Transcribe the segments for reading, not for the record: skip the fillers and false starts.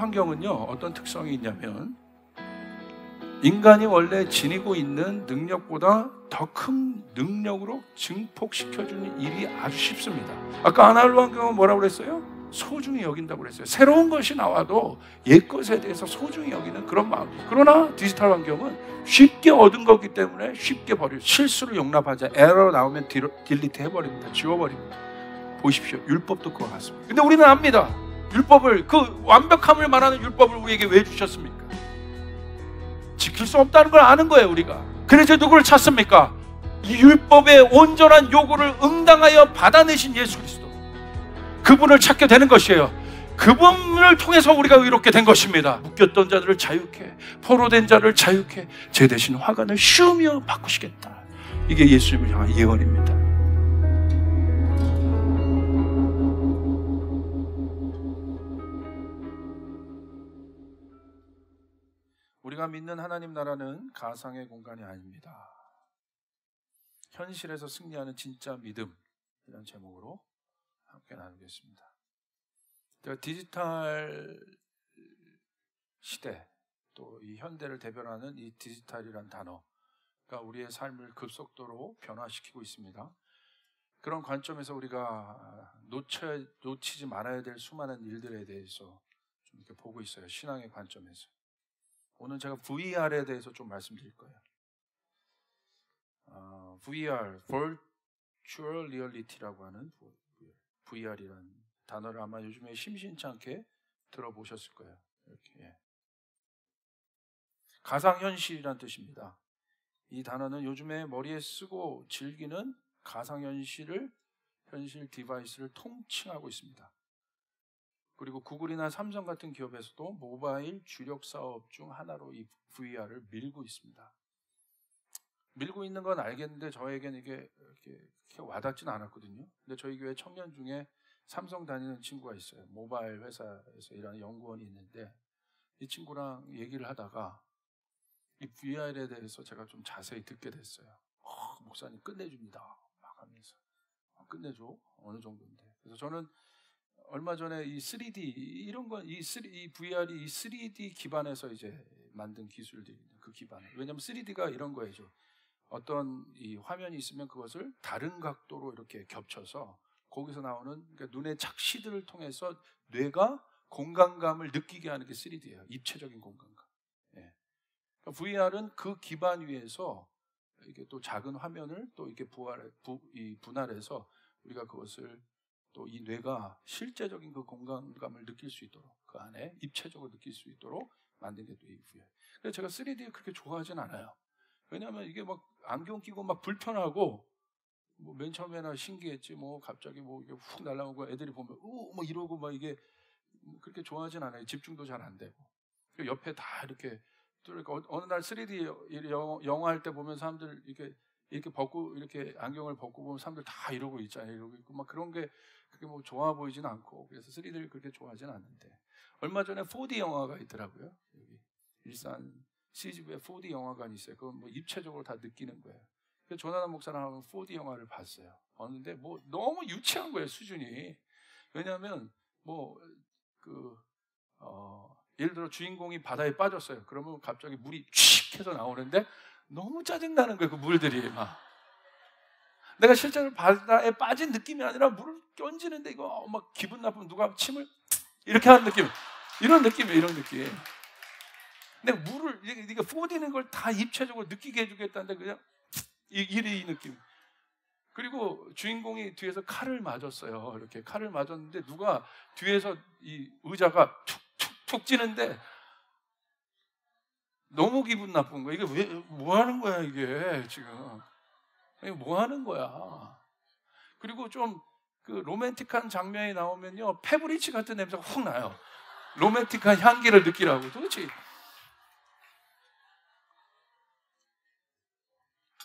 환경은요, 어떤 특성이 있냐면 인간이 원래 지니고 있는 능력보다 더 큰 능력으로 증폭시켜주는 일이 아주 쉽습니다. 아까 아날로 환경은 뭐라고 그랬어요? 소중히 여긴다고 그랬어요. 새로운 것이 나와도 옛 것에 대해서 소중히 여기는 그런 마음. 그러나 디지털 환경은 쉽게 얻은 거기 때문에 쉽게 버려요. 실수를 용납하자. 에러 나오면 딜리트 해버립니다. 지워버립니다. 보십시오. 율법도 그와 같습니다. 근데 우리는 압니다. 율법을, 그 완벽함을 말하는 율법을 우리에게 왜 주셨습니까? 지킬 수 없다는 걸 아는 거예요, 우리가. 그래서 누구를 찾습니까? 이 율법의 온전한 요구를 응당하여 받아내신 예수 그리스도, 그분을 찾게 되는 것이에요. 그분을 통해서 우리가 의롭게 된 것입니다. 묶였던 자들을 자유케, 포로된 자를 자유케, 제 대신 화관을 씌우며 바꾸시겠다. 이게 예수님을 향한 예언입니다. 우리가 믿는 하나님 나라는 가상의 공간이 아닙니다. 현실에서 승리하는 진짜 믿음, 이런 제목으로 함께 나누겠습니다. 제가 디지털 시대, 또 이 현대를 대변하는 이 디지털이란 단어가 우리의 삶을 급속도로 변화시키고 있습니다. 그런 관점에서 우리가 놓치지 말아야 될 수많은 일들에 대해서 좀 이렇게 보고 있어요. 신앙의 관점에서. 오늘 제가 VR에 대해서 좀 말씀드릴 거예요. VR, Virtual Reality라고 하는 VR이라는 단어를 아마 요즘에 심심치 않게 들어보셨을 거예요. 이렇게. 가상현실이란 뜻입니다. 이 단어는 요즘에 머리에 쓰고 즐기는 가상현실 디바이스를 통칭하고 있습니다. 그리고 구글이나 삼성 같은 기업에서도 모바일 주력 사업 중 하나로 이 VR을 밀고 있습니다. 밀고 있는 건 알겠는데 저에게는 이게 이렇게 와닿지는 않았거든요. 근데 저희 교회 청년 중에 삼성 다니는 친구가 있어요. 모바일 회사에서 일하는 연구원이 있는데 이 친구랑 얘기를 하다가 이 VR에 대해서 제가 좀 자세히 듣게 됐어요. 목사님 끝내줍니다. 막 하면서. 끝내줘? 어느 정도인데. 그래서 저는 얼마 전에 이 3D 이런 건 이 VR이 이 3D 기반에서 이제 만든 기술들이 그 기반에. 왜냐하면 3D가 이런 거예요. 어떤 이 화면이 있으면 그것을 다른 각도로 이렇게 겹쳐서 거기서 나오는, 그러니까 눈의 착시들을 통해서 뇌가 공간감을 느끼게 하는 게 3D예요. 입체적인 공간감. 예. 그러니까 VR은 그 기반 위에서 이게 또 작은 화면을 또 이렇게 분할해서 우리가 그것을 또 이 뇌가 실제적인 그 공간감을 느낄 수 있도록, 그 안에 입체적으로 느낄 수 있도록 만든 게 또 이 VR. 그래서 제가 3D를 그렇게 좋아하진 않아요. 왜냐하면 이게 막 안경 끼고 막 불편하고, 뭐 맨 처음에는 신기했지, 뭐 갑자기 뭐 이게 훅 날아오고 애들이 보면 뭐 이러고 막 이게 그렇게 좋아하진 않아요. 집중도 잘 안 되고. 옆에 다 이렇게 그러니까 어느 날 3D 영화 할 때 보면 사람들 이렇게 벗고, 이렇게 안경을 벗고 보면 사람들 다 이러고 있잖아요. 이러고 있고 막 그런 게 그렇게 뭐 좋아 보이진 않고, 그래서 3D를 그렇게 좋아하진 않는데, 얼마 전에 4D 영화가 있더라고요. 여기 일산 C집에 4D 영화관이 있어요. 그건 뭐 입체적으로 다 느끼는 거예요. 그래서 조나단 목사랑 4D 영화를 봤어요. 봤는데 뭐 너무 유치한 거예요, 수준이. 왜냐하면 뭐 예를 들어 주인공이 바다에 빠졌어요. 그러면 갑자기 물이 칙 해서 나오는데 너무 짜증나는 거예요, 그 물들이 막. 내가 실제로 바다에 빠진 느낌이 아니라 물을 껴지는데 이거 막 기분 나쁘면 누가 침을 이렇게 하는 느낌, 이런 느낌이에요, 이런 느낌. 근데 물을 이게 4D는 걸 다 입체적으로 느끼게 해주겠다는데 그냥 이 느낌. 그리고 주인공이 뒤에서 칼을 맞았어요. 이렇게 칼을 맞았는데 누가 뒤에서 이 의자가 툭툭툭 찌는데 너무 기분 나쁜 거야. 이게 왜, 뭐 하는 거야, 이게 지금. 이게 뭐 하는 거야. 그리고 좀 그 로맨틱한 장면이 나오면요, 페브리치 같은 냄새가 훅 나요. 로맨틱한 향기를 느끼라고.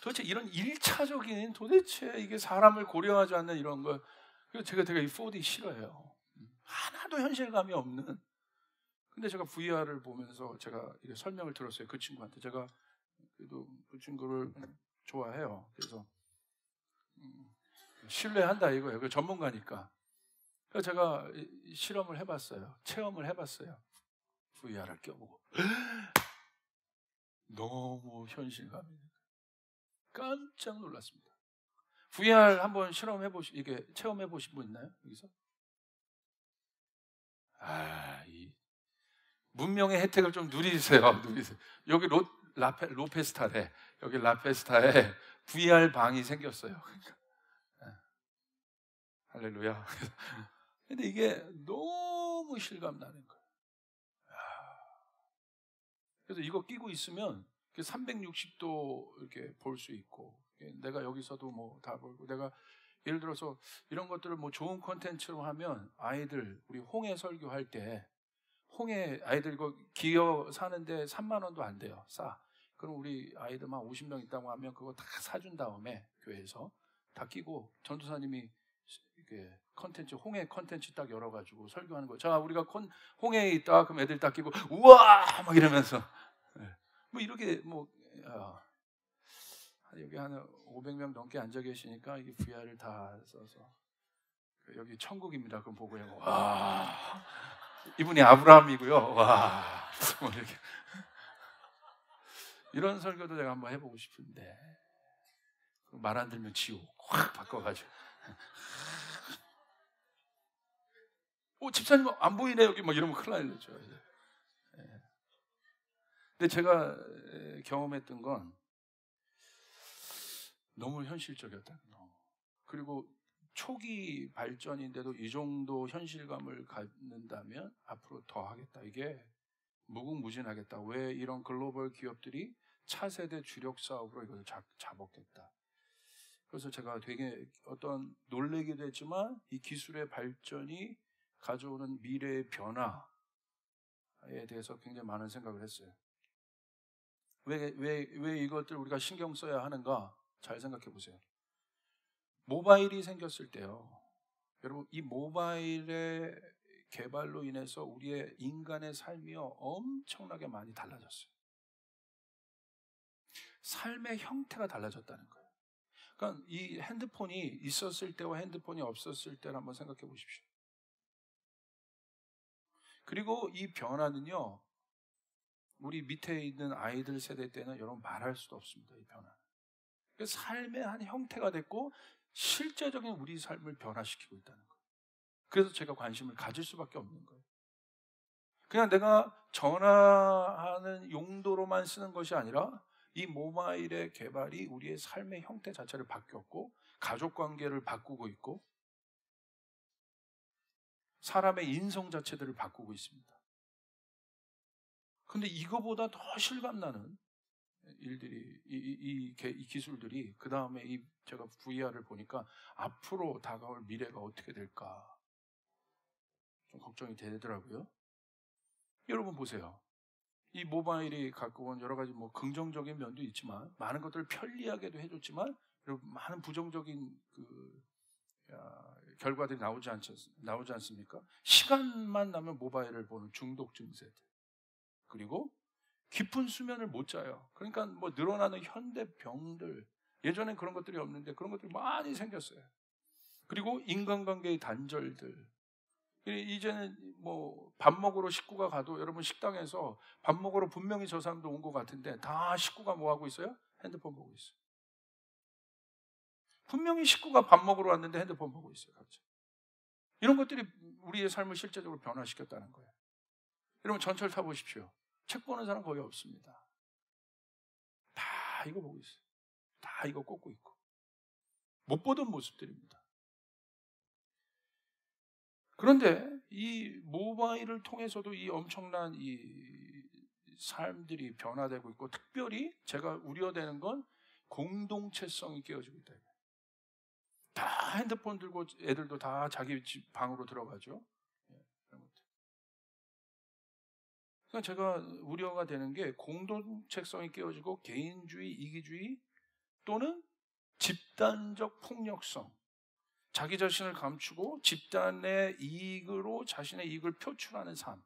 도대체 이런 일차적인, 도대체 이게 사람을 고려하지 않는 이런 거. 그래서 제가 되게 이 4D 싫어해요. 하나도 현실감이 없는. 근데 제가 VR을 보면서 제가 이게 설명을 들었어요. 그 친구한테. 제가 그래도 그 친구를 좋아해요. 그래서 신뢰한다 이거예요. 그 전문가니까. 그래서 제가 실험을 해봤어요. 체험을 해봤어요. VR을 껴보고 너무 현실감이 깜짝 놀랐습니다. VR 한번 이게 체험해보신 분 있나요? 여기서? 이 문명의 혜택을 좀 누리세요. 여기 로페스타래. 여기 라페스타에 VR 방이 생겼어요. 그러니까. 할렐루야. 근데 이게 너무 실감 나는 거예요. 그래서 이거 끼고 있으면 360도 이렇게 볼 수 있고, 내가 여기서도 뭐 다 보고, 내가 예를 들어서 이런 것들을 뭐 좋은 콘텐츠로 하면 아이들, 우리 홍해 설교할 때, 홍해 아이들 이거 기어 사는데 3만 원도 안 돼요. 싸. 그럼 우리 아이들만 50명 있다고 하면 그거 다 사준 다음에 교회에서 다 끼고 전도사님이 이렇게 홍해 컨텐츠 딱 열어가지고 설교하는 거예요. 자, 우리가 홍해에 있다. 그럼 애들 딱 끼고 우와 막 이러면서 뭐 이렇게 여기 한 500명 넘게 앉아 계시니까 이 VR을 다 써서 여기 천국입니다. 그럼 보고요. 와, 이분이 아브라함이고요. 와, 뭐 이렇게 이런 설교도 제가 한번 해보고 싶은데 말 안 들면 지옥 확 바꿔가지고. 집사님 안 보이네 여기 막 이러면 큰일 나죠. 근데 제가 경험했던 건 너무 현실적이었다. 그리고 초기 발전인데도 이 정도 현실감을 갖는다면 앞으로 더 하겠다. 이게 무궁무진하겠다. 왜 이런 글로벌 기업들이 차세대 주력 사업으로 이걸 잡았겠다. 그래서 제가 되게 어떤 놀라기도 했지만 이 기술의 발전이 가져오는 미래의 변화에 대해서 굉장히 많은 생각을 했어요. 왜 이것들 우리가 신경 써야 하는가? 잘 생각해 보세요. 모바일이 생겼을 때요. 여러분, 이 모바일의 개발로 인해서 우리의 인간의 삶이요 엄청나게 많이 달라졌어요. 삶의 형태가 달라졌다는 거예요. 그러니까 이 핸드폰이 있었을 때와 핸드폰이 없었을 때를 한번 생각해 보십시오. 그리고 이 변화는요, 우리 밑에 있는 아이들 세대 때는 여러분 말할 수도 없습니다. 이 변화. 삶의 한 형태가 됐고 실제적인 우리 삶을 변화시키고 있다는 거예요. 그래서 제가 관심을 가질 수밖에 없는 거예요. 그냥 내가 전화하는 용도로만 쓰는 것이 아니라 이 모바일의 개발이 우리의 삶의 형태 자체를 바뀌었고 가족관계를 바꾸고 있고 사람의 인성 자체들을 바꾸고 있습니다. 근데 이거보다 더 실감나는 일들이 이 기술들이 그 다음에 제가 VR을 보니까 앞으로 다가올 미래가 어떻게 될까 좀 걱정이 되더라고요. 여러분 보세요. 이 모바일이 갖고 온 여러 가지 뭐 긍정적인 면도 있지만 많은 것들을 편리하게도 해줬지만 여러분 많은 부정적인 결과들이 나오지 않습니까? 시간만 나면 모바일을 보는 중독 증세들, 그리고 깊은 수면을 못 자요. 그러니까 뭐 늘어나는 현대병들, 예전엔 그런 것들이 없는데 그런 것들이 많이 생겼어요. 그리고 인간관계의 단절들. 이제는 뭐 밥 먹으러 식구가 가도 여러분 식당에서 밥 먹으러 분명히 저 사람도 온 것 같은데 다 식구가 뭐 하고 있어요? 핸드폰 보고 있어요. 분명히 식구가 밥 먹으러 왔는데 핸드폰 보고 있어요. 갑자기. 이런 것들이 우리의 삶을 실제적으로 변화시켰다는 거예요. 여러분 전철 타보십시오. 책 보는 사람 거의 없습니다. 다 이거 보고 있어요. 다 이거 꽂고 있고 못 보던 모습들입니다. 그런데 이 모바일을 통해서도 이 엄청난 이 삶들이 변화되고 있고 특별히 제가 우려되는 건 공동체성이 깨어지고 있다. 다 핸드폰 들고 애들도 다 자기 집 방으로 들어가죠. 그러니까 제가 우려가 되는 게 공동체성이 깨어지고 개인주의, 이기주의 또는 집단적 폭력성, 자기 자신을 감추고 집단의 이익으로 자신의 이익을 표출하는 삶.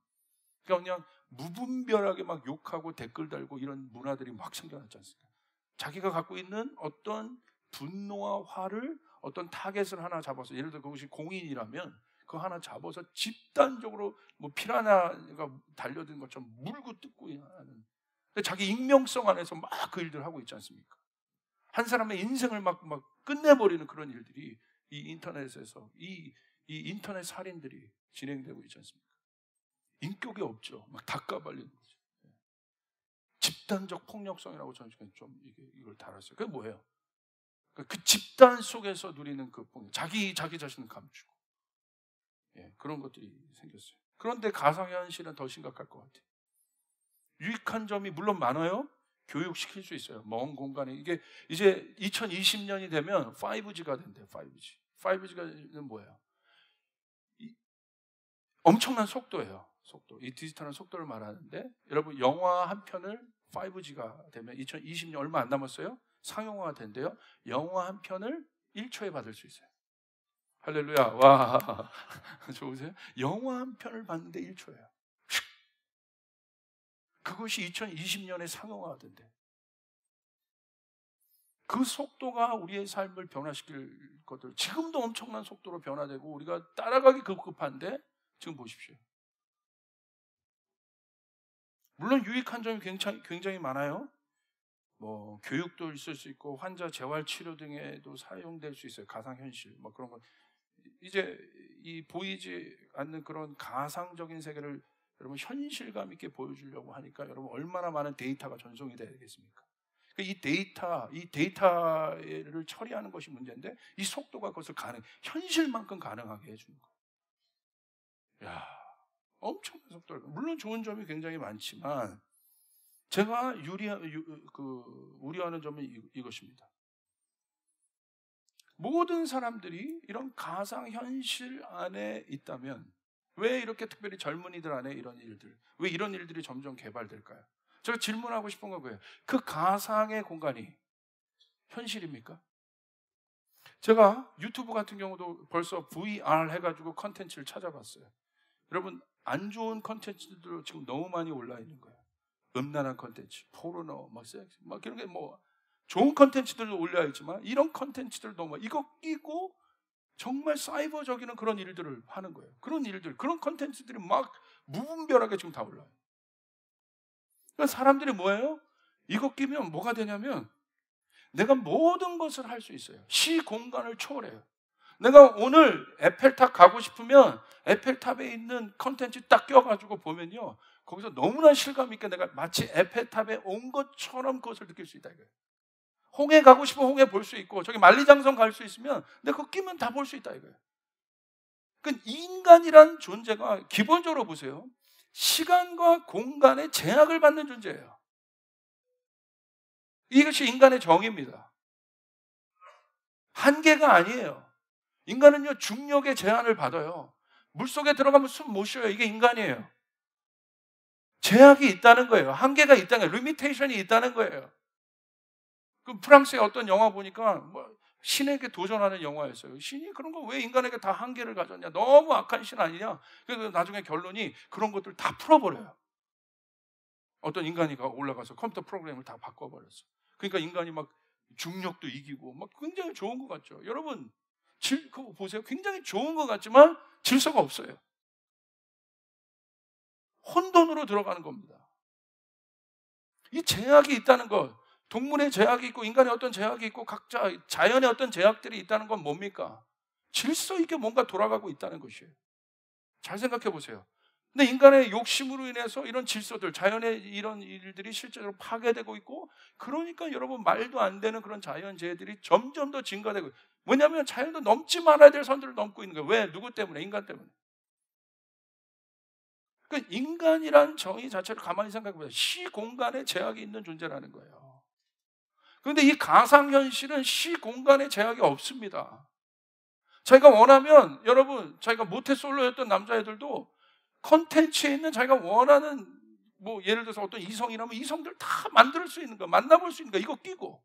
그러니까 그냥 무분별하게 막 욕하고 댓글 달고 이런 문화들이 막 생겨났지 않습니까? 자기가 갖고 있는 어떤 분노와 화를 어떤 타겟을 하나 잡아서, 예를 들어 그것이 공인이라면 그거 하나 잡아서 집단적으로 뭐 피라냐가 달려든 것처럼 물고 뜯고 하는, 자기 익명성 안에서 막 그 일들을 하고 있지 않습니까? 한 사람의 인생을 막 끝내버리는 그런 일들이 이 인터넷에서 이 인터넷 살인들이 진행되고 있지 않습니까? 인격이 없죠. 막 닦아발리는 거죠. 집단적 폭력성이라고 저는 좀 이걸 달았어요. 그게 뭐예요? 그 집단 속에서 누리는 그 폭력, 자기 자신을 감추고, 그런 것들이 생겼어요. 그런데 가상현실은 더 심각할 것 같아요. 유익한 점이 물론 많아요. 교육시킬 수 있어요. 먼 공간에. 이게 이제 2020년이 되면 5G가 된대요. 5G. 5G가 뭐예요? 엄청난 속도예요. 속도. 이 디지털한 속도를 말하는데, 여러분 영화 한 편을 5G가 되면 2020년 얼마 안 남았어요. 상용화가 된대요. 영화 한 편을 1초에 받을 수 있어요. 할렐루야. 와, 좋으세요? 영화 한 편을 봤는데 1초예요. 그것이 2020년에 상용화가 된대. 그 속도가 우리의 삶을 변화시킬 것들, 지금도 엄청난 속도로 변화되고 우리가 따라가기 급급한데, 지금 보십시오. 물론 유익한 점이 굉장히 많아요. 뭐 교육도 있을 수 있고 환자 재활 치료 등에도 사용될 수 있어요. 가상현실 뭐 그런 거. 이제 이 보이지 않는 그런 가상적인 세계를 여러분 현실감 있게 보여주려고 하니까 여러분 얼마나 많은 데이터가 전송이 돼야 되겠습니까? 이 데이터를 처리하는 것이 문제인데, 이 속도가 그것을 현실만큼 가능하게 해주는 거예요. 야, 엄청난 속도를. 물론 좋은 점이 굉장히 많지만 제가 우려하는 점은 이것입니다. 모든 사람들이 이런 가상현실 안에 있다면 왜 이렇게 특별히 젊은이들 안에 이런 일들, 왜 이런 일들이 점점 개발될까요? 제가 질문하고 싶은 건 그거예요. 그 가상의 공간이 현실입니까? 제가 유튜브 같은 경우도 벌써 VR 해가지고 컨텐츠를 찾아봤어요. 여러분, 안 좋은 컨텐츠들도 지금 너무 많이 올라 있는 거예요. 음란한 컨텐츠, 포르노, 섹스, 이런 게 좋은 컨텐츠들도 올려 있지만 이런 컨텐츠들 너무 이거 끼고 정말 사이버적인 그런 일들을 하는 거예요. 그런 컨텐츠들이 막 무분별하게 지금 다 올라요. 그러니까 사람들이 뭐예요? 이거 끼면 뭐가 되냐면 내가 모든 것을 할 수 있어요. 시 공간을 초월해요. 내가 오늘 에펠탑 가고 싶으면 에펠탑에 있는 컨텐츠 딱 껴가지고 보면요, 거기서 너무나 실감 있게 내가 마치 에펠탑에 온 것처럼 그것을 느낄 수 있다 이거예요. 홍해 가고 싶으면 홍해 볼 수 있고, 저기 만리장성 갈 수 있으면 내가 그거 끼면 다 볼 수 있다 이거예요. 그러니까 인간이란 존재가 기본적으로 보세요, 시간과 공간의 제약을 받는 존재예요. 이것이 인간의 정의입니다. 한계가 아니에요. 인간은요, 중력의 제한을 받아요. 물속에 들어가면 숨 못 쉬어요. 이게 인간이에요. 제약이 있다는 거예요. 한계가 있다는 거예요. 리미테이션이 있다는 거예요. 그 프랑스의 어떤 영화 보니까 신에게 도전하는 영화였어요. 신이 그런 거 왜 인간에게 다 한계를 가졌냐? 너무 악한 신 아니냐? 그래서 나중에 결론이 그런 것들 다 풀어버려요. 어떤 인간이 올라가서 컴퓨터 프로그램을 다 바꿔버렸어. 그러니까 인간이 막 중력도 이기고 막 굉장히 좋은 것 같죠. 여러분, 그거 보세요. 굉장히 좋은 것 같지만 질서가 없어요. 혼돈으로 들어가는 겁니다. 이 제약이 있다는 것, 동물의 제약이 있고 인간의 어떤 제약이 있고 각자 자연의 어떤 제약들이 있다는 건 뭡니까? 질서 있게 뭔가 돌아가고 있다는 것이에요. 잘 생각해 보세요. 근데 인간의 욕심으로 인해서 이런 질서들, 자연의 이런 일들이 실제로 파괴되고 있고, 그러니까 여러분 말도 안 되는 그런 자연재해들이 점점 더 증가되고, 뭐냐면 자연도 넘지 말아야 될 선들을 넘고 있는 거예요. 왜? 누구 때문에? 인간 때문에. 그러니까 인간이란 정의 자체를 가만히 생각해보세요. 시공간에 제약이 있는 존재라는 거예요. 그런데 이 가상현실은 시공간에 제약이 없습니다. 자기가 원하면, 여러분, 자기가 모태솔로였던 남자애들도 컨텐츠에 있는 자기가 원하는, 예를 들어서 어떤 이성이라면 이성들 다 만들 수 있는 거, 만나볼 수 있는 거, 이거 끼고.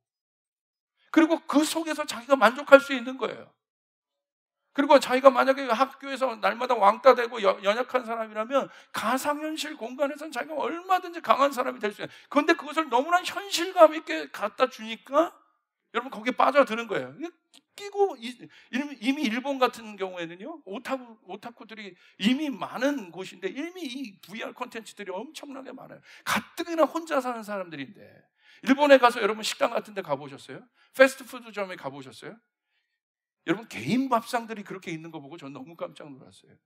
그리고 그 속에서 자기가 만족할 수 있는 거예요. 그리고 자기가 만약에 학교에서 날마다 왕따 되고 연약한 사람이라면 가상현실 공간에서는 자기가 얼마든지 강한 사람이 될 수 있어요. 그런데 그것을 너무나 현실감 있게 갖다 주니까 여러분 거기에 빠져드는 거예요. 끼고, 이미 일본 같은 경우에는요, 오타쿠들이 이미 많은 곳인데, 이미 이 VR 콘텐츠들이 엄청나게 많아요. 가뜩이나 혼자 사는 사람들인데, 일본에 가서 여러분 식당 같은 데 가보셨어요? 패스트푸드점에 가보셨어요? 여러분 개인 밥상들이 그렇게 있는 거 보고 전 너무 깜짝 놀랐어요.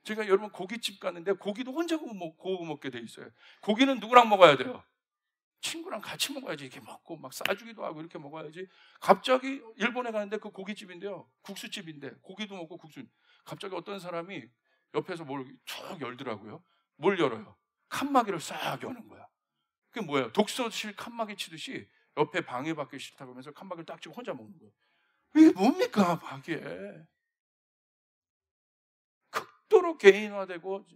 제가 여러분 고깃집 갔는데 고기도 혼자 구워 먹게 돼 있어요. 고기는 누구랑 먹어야 돼요? 친구랑 같이 먹어야지. 이렇게 먹고 막 싸주기도 하고 이렇게 먹어야지. 갑자기 일본에 가는데 그 고깃집인데요, 국수집인데 고기도 먹고 국수, 갑자기 어떤 사람이 옆에서 뭘 쭉 열더라고요. 뭘 열어요? 칸막이를 싹 여는 거야. 그게 뭐예요? 독서실 칸막이 치듯이 옆에 방해받기 싫다고 하면서 칸막이를 딱 치고 혼자 먹는 거예요. 이게 뭡니까? 이게 극도로 개인화되고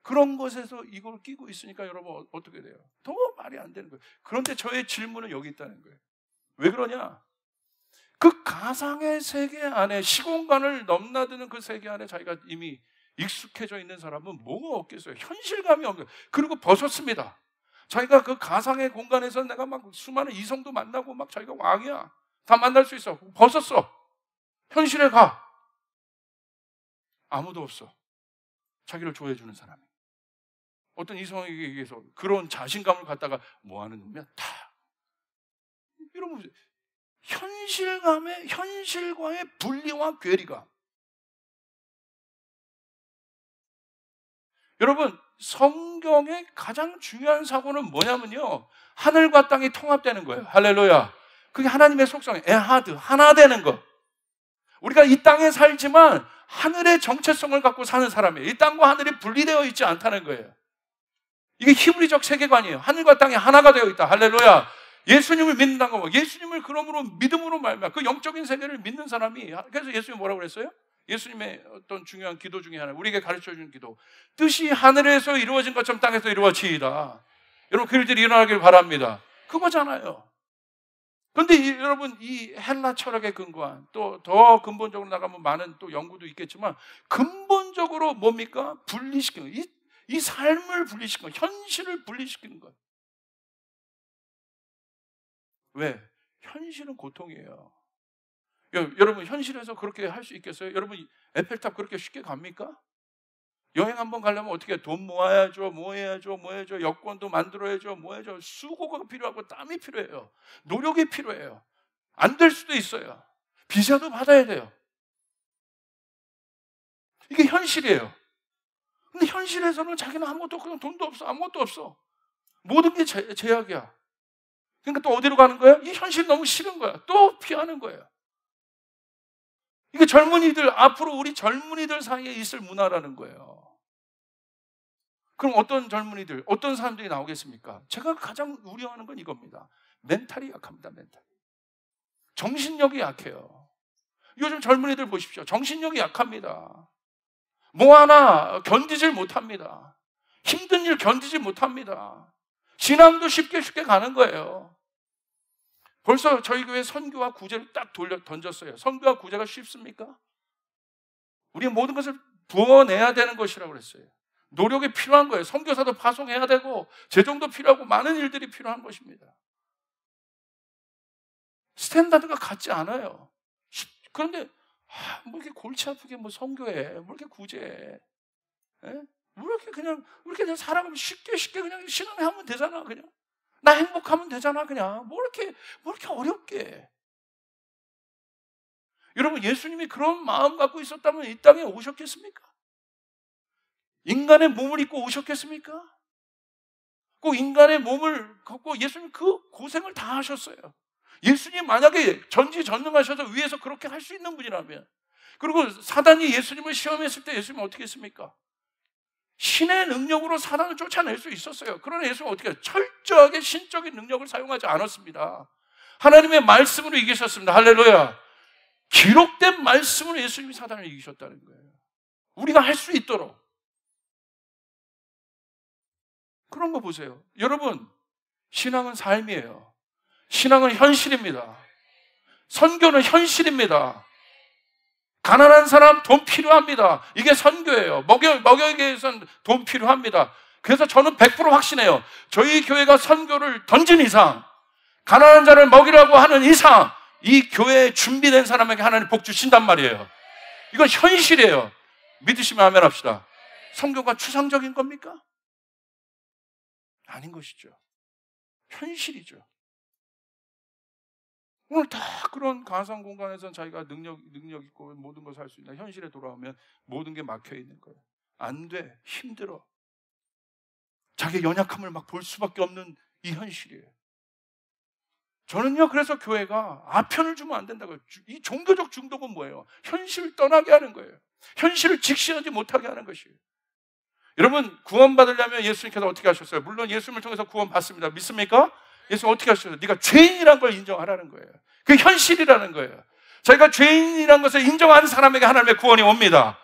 그런 것에서 이걸 끼고 있으니까 여러분 어떻게 돼요? 더 말이 안 되는 거예요. 그런데 저의 질문은 여기 있다는 거예요. 왜 그러냐? 그 가상의 세계 안에, 시공간을 넘나드는 그 세계 안에 자기가 이미 익숙해져 있는 사람은 뭐가 없겠어요? 현실감이 없는 거예요. 그리고 벗었습니다. 자기가 그 가상의 공간에서 내가 막 수많은 이성도 만나고 막 자기가 왕이야, 다 만날 수 있어. 벗었어. 현실에 가. 아무도 없어. 자기를 좋아해주는 사람이. 어떤 이성에게 의해서 그런 자신감을 갖다가 뭐하는 놈이야? 다. 여러분, 현실과의 분리와 괴리감. 여러분, 성경의 가장 중요한 사고는 뭐냐면요, 하늘과 땅이 통합되는 거예요. 할렐루야. 그게 하나님의 속성이에요. 에하드, 하나 되는 거. 우리가 이 땅에 살지만 하늘의 정체성을 갖고 사는 사람이에요. 이 땅과 하늘이 분리되어 있지 않다는 거예요. 이게 히브리적 세계관이에요. 하늘과 땅이 하나가 되어 있다. 할렐루야. 예수님을 믿는다는 거. 예수님을 그러므로 믿음으로 말미암아 그 영적인 세계를 믿는 사람이, 그래서 예수님이 뭐라고 그랬어요? 예수님의 어떤 중요한 기도 중에 하나, 우리에게 가르쳐주는 기도, 뜻이 하늘에서 이루어진 것처럼 땅에서 이루어지이다. 여러분, 그 일들이 일어나길 바랍니다. 그거잖아요. 그런데 여러분, 이 헬라 철학에 근거한, 또 더 근본적으로 나가면 많은 또 연구도 있겠지만, 근본적으로 뭡니까? 분리시키는 거. 이 삶을 분리시키는 거, 현실을 분리시키는 거. 왜? 현실은 고통이에요. 여러분, 현실에서 그렇게 할 수 있겠어요? 여러분, 에펠탑 그렇게 쉽게 갑니까? 여행 한번 가려면 어떻게 해요? 돈 모아야죠, 뭐 해야죠, 여권도 만들어야죠, 뭐 해야죠. 수고가 필요하고 땀이 필요해요. 노력이 필요해요. 안 될 수도 있어요. 비자도 받아야 돼요. 이게 현실이에요. 근데 현실에서는 자기는 아무것도 없고 돈도 없어, 아무것도 없어. 모든 게 제약이야. 그러니까 또 어디로 가는 거야? 이 현실이 너무 싫은 거야. 또 피하는 거예요. 이게 젊은이들, 앞으로 우리 젊은이들 사이에 있을 문화라는 거예요. 그럼 어떤 젊은이들, 어떤 사람들이 나오겠습니까? 제가 가장 우려하는 건 이겁니다. 멘탈이 약합니다. 멘탈. 정신력이 약해요. 요즘 젊은이들 보십시오. 정신력이 약합니다. 뭐 하나 견디질 못합니다. 힘든 일 견디질 못합니다. 신앙도 쉽게 가는 거예요. 벌써 저희 교회 선교와 구제를 딱 던졌어요. 선교와 구제가 쉽습니까? 우리 모든 것을 부어내야 되는 것이라고 그랬어요. 노력이 필요한 거예요. 선교사도 파송해야 되고 재정도 필요하고 많은 일들이 필요한 것입니다. 스탠다드가 같지 않아요. 그런데 뭐 이렇게 골치 아프게 뭐 선교해, 뭐 이렇게 구제해, 뭐 이렇게 살아가면 쉽게 그냥 신앙하면 되잖아. 그냥 나 행복하면 되잖아. 그냥 뭐 이렇게 어렵게. 여러분, 예수님이 그런 마음 갖고 있었다면 이 땅에 오셨겠습니까? 인간의 몸을 입고 오셨겠습니까? 꼭 인간의 몸을 갖고 예수님 그 고생을 다 하셨어요. 예수님 만약에 전지전능하셔서 위에서 그렇게 할 수 있는 분이라면, 그리고 사단이 예수님을 시험했을 때 예수님은 어떻게 했습니까? 신의 능력으로 사단을 쫓아낼 수 있었어요. 그러나 예수님은 어떻게 해요? 철저하게 신적인 능력을 사용하지 않았습니다. 하나님의 말씀으로 이기셨습니다. 할렐루야. 기록된 말씀으로 예수님이 사단을 이기셨다는 거예요. 우리가 할 수 있도록. 그런 거 보세요. 여러분, 신앙은 삶이에요. 신앙은 현실입니다. 선교는 현실입니다. 가난한 사람 돈 필요합니다. 이게 선교예요. 먹여기 위해서는 돈 필요합니다. 그래서 저는 100% 확신해요. 저희 교회가 선교를 던진 이상, 가난한 자를 먹이라고 하는 이상, 이 교회에 준비된 사람에게 하나님 복 주신단 말이에요. 이건 현실이에요. 믿으시면 아멘 합시다. 성경과 추상적인 겁니까? 아닌 것이죠. 현실이죠. 오늘 다 그런 가상 공간에서 자기가 능력 있고 모든 것을 할 수 있나, 현실에 돌아오면 모든 게 막혀 있는 거예요. 안 돼. 힘들어. 자기의 연약함을 막 볼 수밖에 없는 이 현실이에요. 저는요, 그래서 교회가 아편을 주면 안 된다고요. 이 종교적 중독은 뭐예요? 현실을 떠나게 하는 거예요. 현실을 직시하지 못하게 하는 것이에요. 여러분, 구원받으려면 예수님께서 어떻게 하셨어요? 물론 예수님을 통해서 구원받습니다. 믿습니까? 예수 어떻게 하셨어요? 네가 죄인이란 걸 인정하라는 거예요. 그게 현실이라는 거예요. 저희가 죄인이란 것을 인정하는 사람에게 하나님의 구원이 옵니다.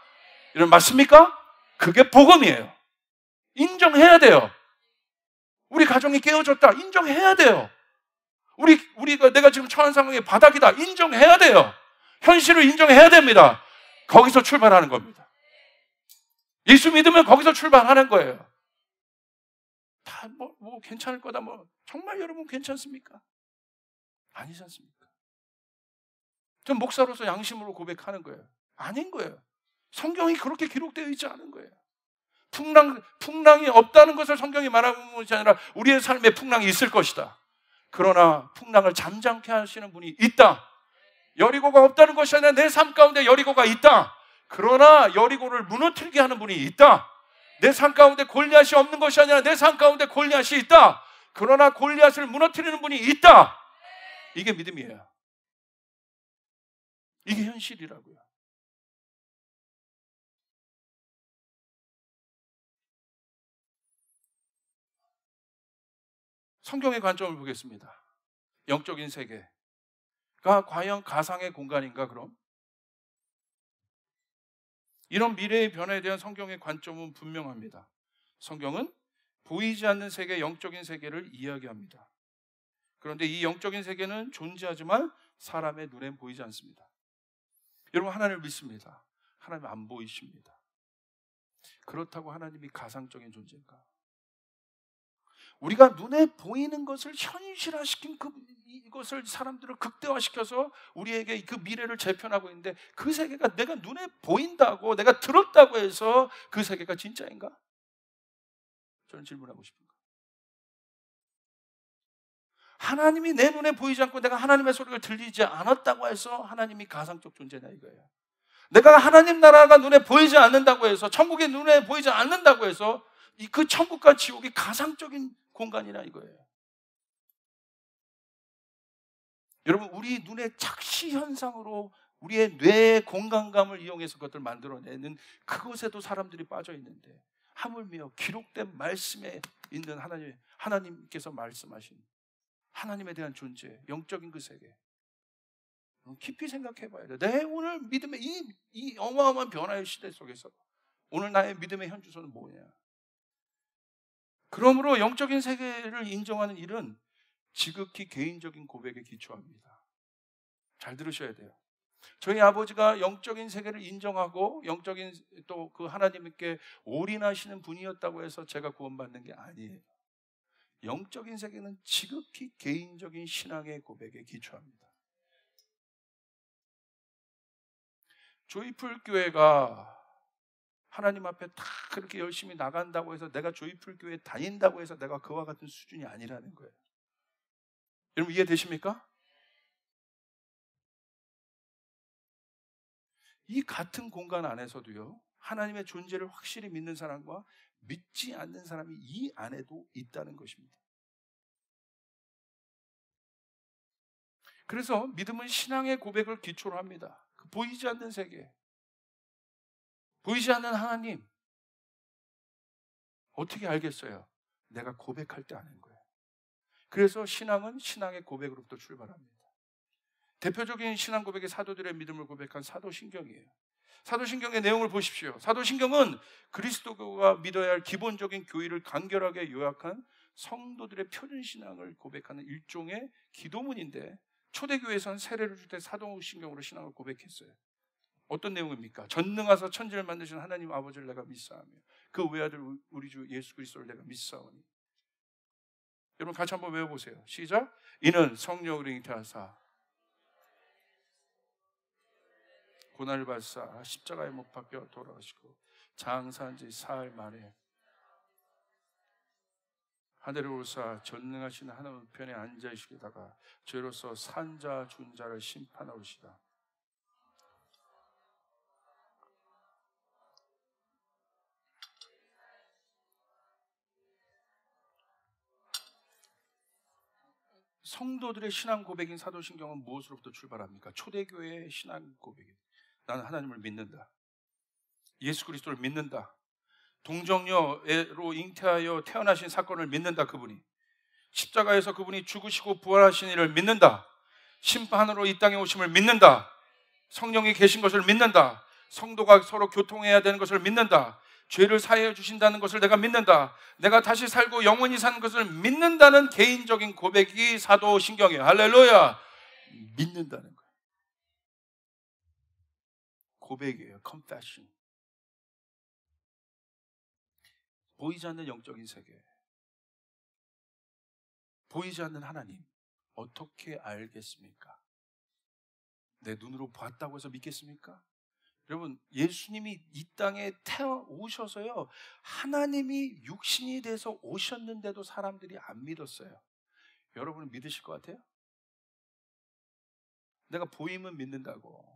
이런 맞습니까? 그게 복음이에요. 인정해야 돼요. 우리 가정이 깨어졌다. 인정해야 돼요. 우리가 내가 지금 처한 상황의 바닥이다. 인정해야 돼요. 현실을 인정해야 됩니다. 거기서 출발하는 겁니다. 예수 믿으면 거기서 출발하는 거예요. 다 뭐 괜찮을 거다. 정말 여러분 괜찮습니까? 아니지 않습니까? 전 목사로서 양심으로 고백하는 거예요. 아닌 거예요. 성경이 그렇게 기록되어 있지 않은 거예요. 풍랑이 없다는 것을 성경이 말하는 것이 아니라 우리의 삶에 풍랑이 있을 것이다. 그러나 풍랑을 잠잠케 하시는 분이 있다. 여리고가 없다는 것이 아니라 내 삶 가운데 여리고가 있다. 그러나 여리고를 무너뜨리게 하는 분이 있다. 내 삶 가운데 골리앗이 없는 것이 아니라 내 삶 가운데 골리앗이 있다. 그러나 골리앗을 무너뜨리는 분이 있다. 이게 믿음이에요. 이게 현실이라고요. 성경의 관점을 보겠습니다. 영적인 세계가 과연 가상의 공간인가 그럼? 이런 미래의 변화에 대한 성경의 관점은 분명합니다. 성경은 보이지 않는 세계, 영적인 세계를 이야기합니다. 그런데 이 영적인 세계는 존재하지만 사람의 눈엔 보이지 않습니다. 여러분, 하나님을 믿습니다. 하나님 안 보이십니다. 그렇다고 하나님이 가상적인 존재인가? 우리가 눈에 보이는 것을 현실화시킨 이것을 사람들을 극대화시켜서 우리에게 그 미래를 재편하고 있는데, 그 세계가 내가 눈에 보인다고, 내가 들었다고 해서 그 세계가 진짜인가? 저는 질문하고 싶은 거예요. 하나님이 내 눈에 보이지 않고 내가 하나님의 소리를 들리지 않았다고 해서 하나님이 가상적 존재냐 이거예요. 내가 하나님 나라가 눈에 보이지 않는다고 해서, 천국이 눈에 보이지 않는다고 해서 그 천국과 지옥이 가상적인 공간이나 이거예요. 여러분, 우리 눈의 착시 현상으로 우리의 뇌의 공간감을 이용해서 그것을 만들어내는 그것에도 사람들이 빠져 있는데, 하물며 기록된 말씀에 있는 하나님께서 말씀하신 하나님에 대한 존재, 영적인 그 세계, 깊이 생각해 봐야 돼요. 내 오늘 믿음의 이 어마어마한 변화의 시대 속에서 오늘 나의 믿음의 현주소는 뭐냐? 그러므로 영적인 세계를 인정하는 일은 지극히 개인적인 고백에 기초합니다. 잘 들으셔야 돼요. 저희 아버지가 영적인 세계를 인정하고 영적인 또 그 하나님께 올인하시는 분이었다고 해서 제가 구원받는 게 아니에요. 영적인 세계는 지극히 개인적인 신앙의 고백에 기초합니다. 조이풀 교회가 하나님 앞에 다 그렇게 열심히 나간다고 해서, 내가 조이풀 교회에 다닌다고 해서 내가 그와 같은 수준이 아니라는 거예요. 여러분 이해되십니까? 이 같은 공간 안에서도요, 하나님의 존재를 확실히 믿는 사람과 믿지 않는 사람이 이 안에도 있다는 것입니다. 그래서 믿음은 신앙의 고백을 기초로 합니다. 그 보이지 않는 세계, 보이지 않는 하나님, 어떻게 알겠어요? 내가 고백할 때 아는 거예요. 그래서 신앙은 신앙의 고백으로부터 출발합니다. 대표적인 신앙 고백의 사도들의 믿음을 고백한 사도신경이에요. 사도신경의 내용을 보십시오. 사도신경은 그리스도가 믿어야 할 기본적인 교리를 간결하게 요약한 성도들의 표준신앙을 고백하는 일종의 기도문인데, 초대교회에서는 세례를 줄 때 사도신경으로 신앙을 고백했어요. 어떤 내용입니까? 전능하사 천지를 만드신 하나님 아버지를 내가 믿사오며 그 외아들 우리 주 예수 그리스도를 내가 믿사오니. 여러분 같이 한번 외워보세요. 시작. 이는 성령으로 잉태하사 고난을 받사 십자가에 못 박혀 돌아가시고 장사한 지 사흘 만에 하늘에 오르사 전능하신 하나님 우편에 앉아있으시다가 죄로서 산자 죽은 자를 심판하시다. 성도들의 신앙 고백인 사도신경은 무엇으로부터 출발합니까? 초대교회의 신앙 고백이에요. 나는 하나님을 믿는다. 예수 그리스도를 믿는다. 동정녀로 잉태하여 태어나신 사건을 믿는다. 그분이 십자가에서 그분이 죽으시고 부활하신 일을 믿는다. 심판으로 이 땅에 오심을 믿는다. 성령이 계신 것을 믿는다. 성도가 서로 교통해야 되는 것을 믿는다. 죄를 사하여 주신다는 것을 내가 믿는다. 내가 다시 살고 영원히 사는 것을 믿는다는 개인적인 고백이 사도신경이에요. 할렐루야. 믿는다는 거예요. 고백이에요. confession. 보이지 않는 영적인 세계, 보이지 않는 하나님 어떻게 알겠습니까? 내 눈으로 봤다고 해서 믿겠습니까? 여러분, 예수님이 이 땅에 오셔서요, 하나님이 육신이 돼서 오셨는데도 사람들이 안 믿었어요. 여러분은 믿으실 것 같아요? 내가 보이면 믿는다고.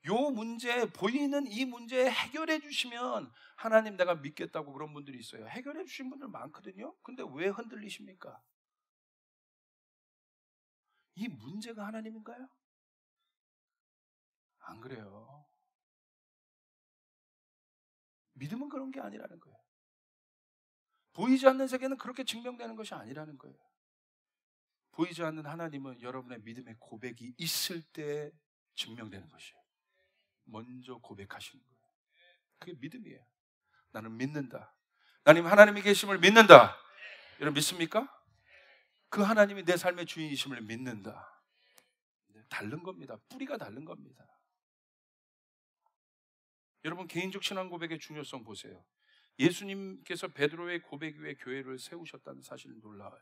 요 문제, 보이는 이 문제 해결해 주시면 하나님 내가 믿겠다고 그런 분들이 있어요. 해결해 주신 분들 많거든요. 근데 왜 흔들리십니까? 이 문제가 하나님인가요? 안 그래요. 믿음은 그런 게 아니라는 거예요. 보이지 않는 세계는 그렇게 증명되는 것이 아니라는 거예요. 보이지 않는 하나님은 여러분의 믿음의 고백이 있을 때 증명되는 것이에요. 먼저 고백하시는 거예요. 그게 믿음이에요. 나는 믿는다. 하나님이 계심을 믿는다. 여러분 믿습니까? 그 하나님이 내 삶의 주인이심을 믿는다. 다른 겁니다. 뿌리가 다른 겁니다. 여러분 개인적 신앙 고백의 중요성 보세요. 예수님께서 베드로의 고백 위에 교회를 세우셨다는 사실은 놀라워요.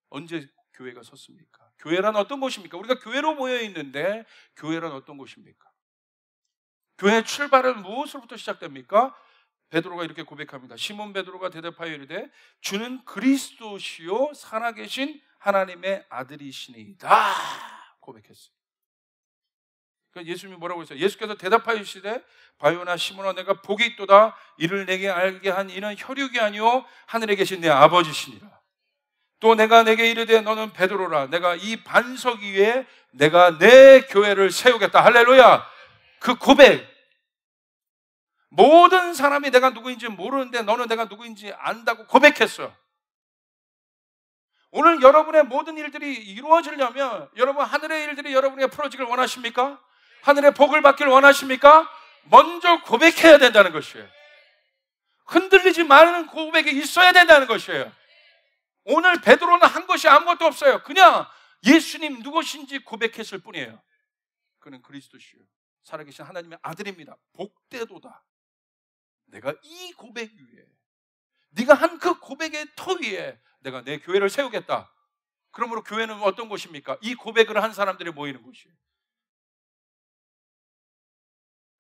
언제 교회가 섰습니까? 교회란 어떤 곳입니까? 우리가 교회로 모여 있는데 교회란 어떤 곳입니까? 교회의 출발은 무엇으로부터 시작됩니까? 베드로가 이렇게 고백합니다. 시몬 베드로가 대답하여 이르되 주는 그리스도시요 살아계신 하나님의 아들이시니이다 고백했어요. 그러니까 예수님이 뭐라고 했어요? 예수께서 대답하여 이르시되 바요나 시몬아 내가 복이 있도다. 이를 내게 알게 한 이는 혈육이 아니요 하늘에 계신 내 아버지시니라. 또 내가 내게 이르되 너는 베드로라. 내가 이 반석 위에 내가 내 교회를 세우겠다. 할렐루야. 그 고백, 모든 사람이 내가 누구인지 모르는데 너는 내가 누구인지 안다고 고백했어. 오늘 여러분의 모든 일들이 이루어지려면 여러분 하늘의 일들이 여러분에게 풀어지길 원하십니까? 하늘의 복을 받기를 원하십니까? 먼저 고백해야 된다는 것이에요. 흔들리지 말는 고백이 있어야 된다는 것이에요. 오늘 베드로는 한 것이 아무것도 없어요. 그냥 예수님 누구신지 고백했을 뿐이에요. 그는 그리스도시요 살아계신 하나님의 아들입니다. 복되도다. 내가 이 고백 위에, 네가 한 그 고백의 터 위에 내가 내 교회를 세우겠다. 그러므로 교회는 어떤 곳입니까? 이 고백을 한 사람들이 모이는 곳이에요.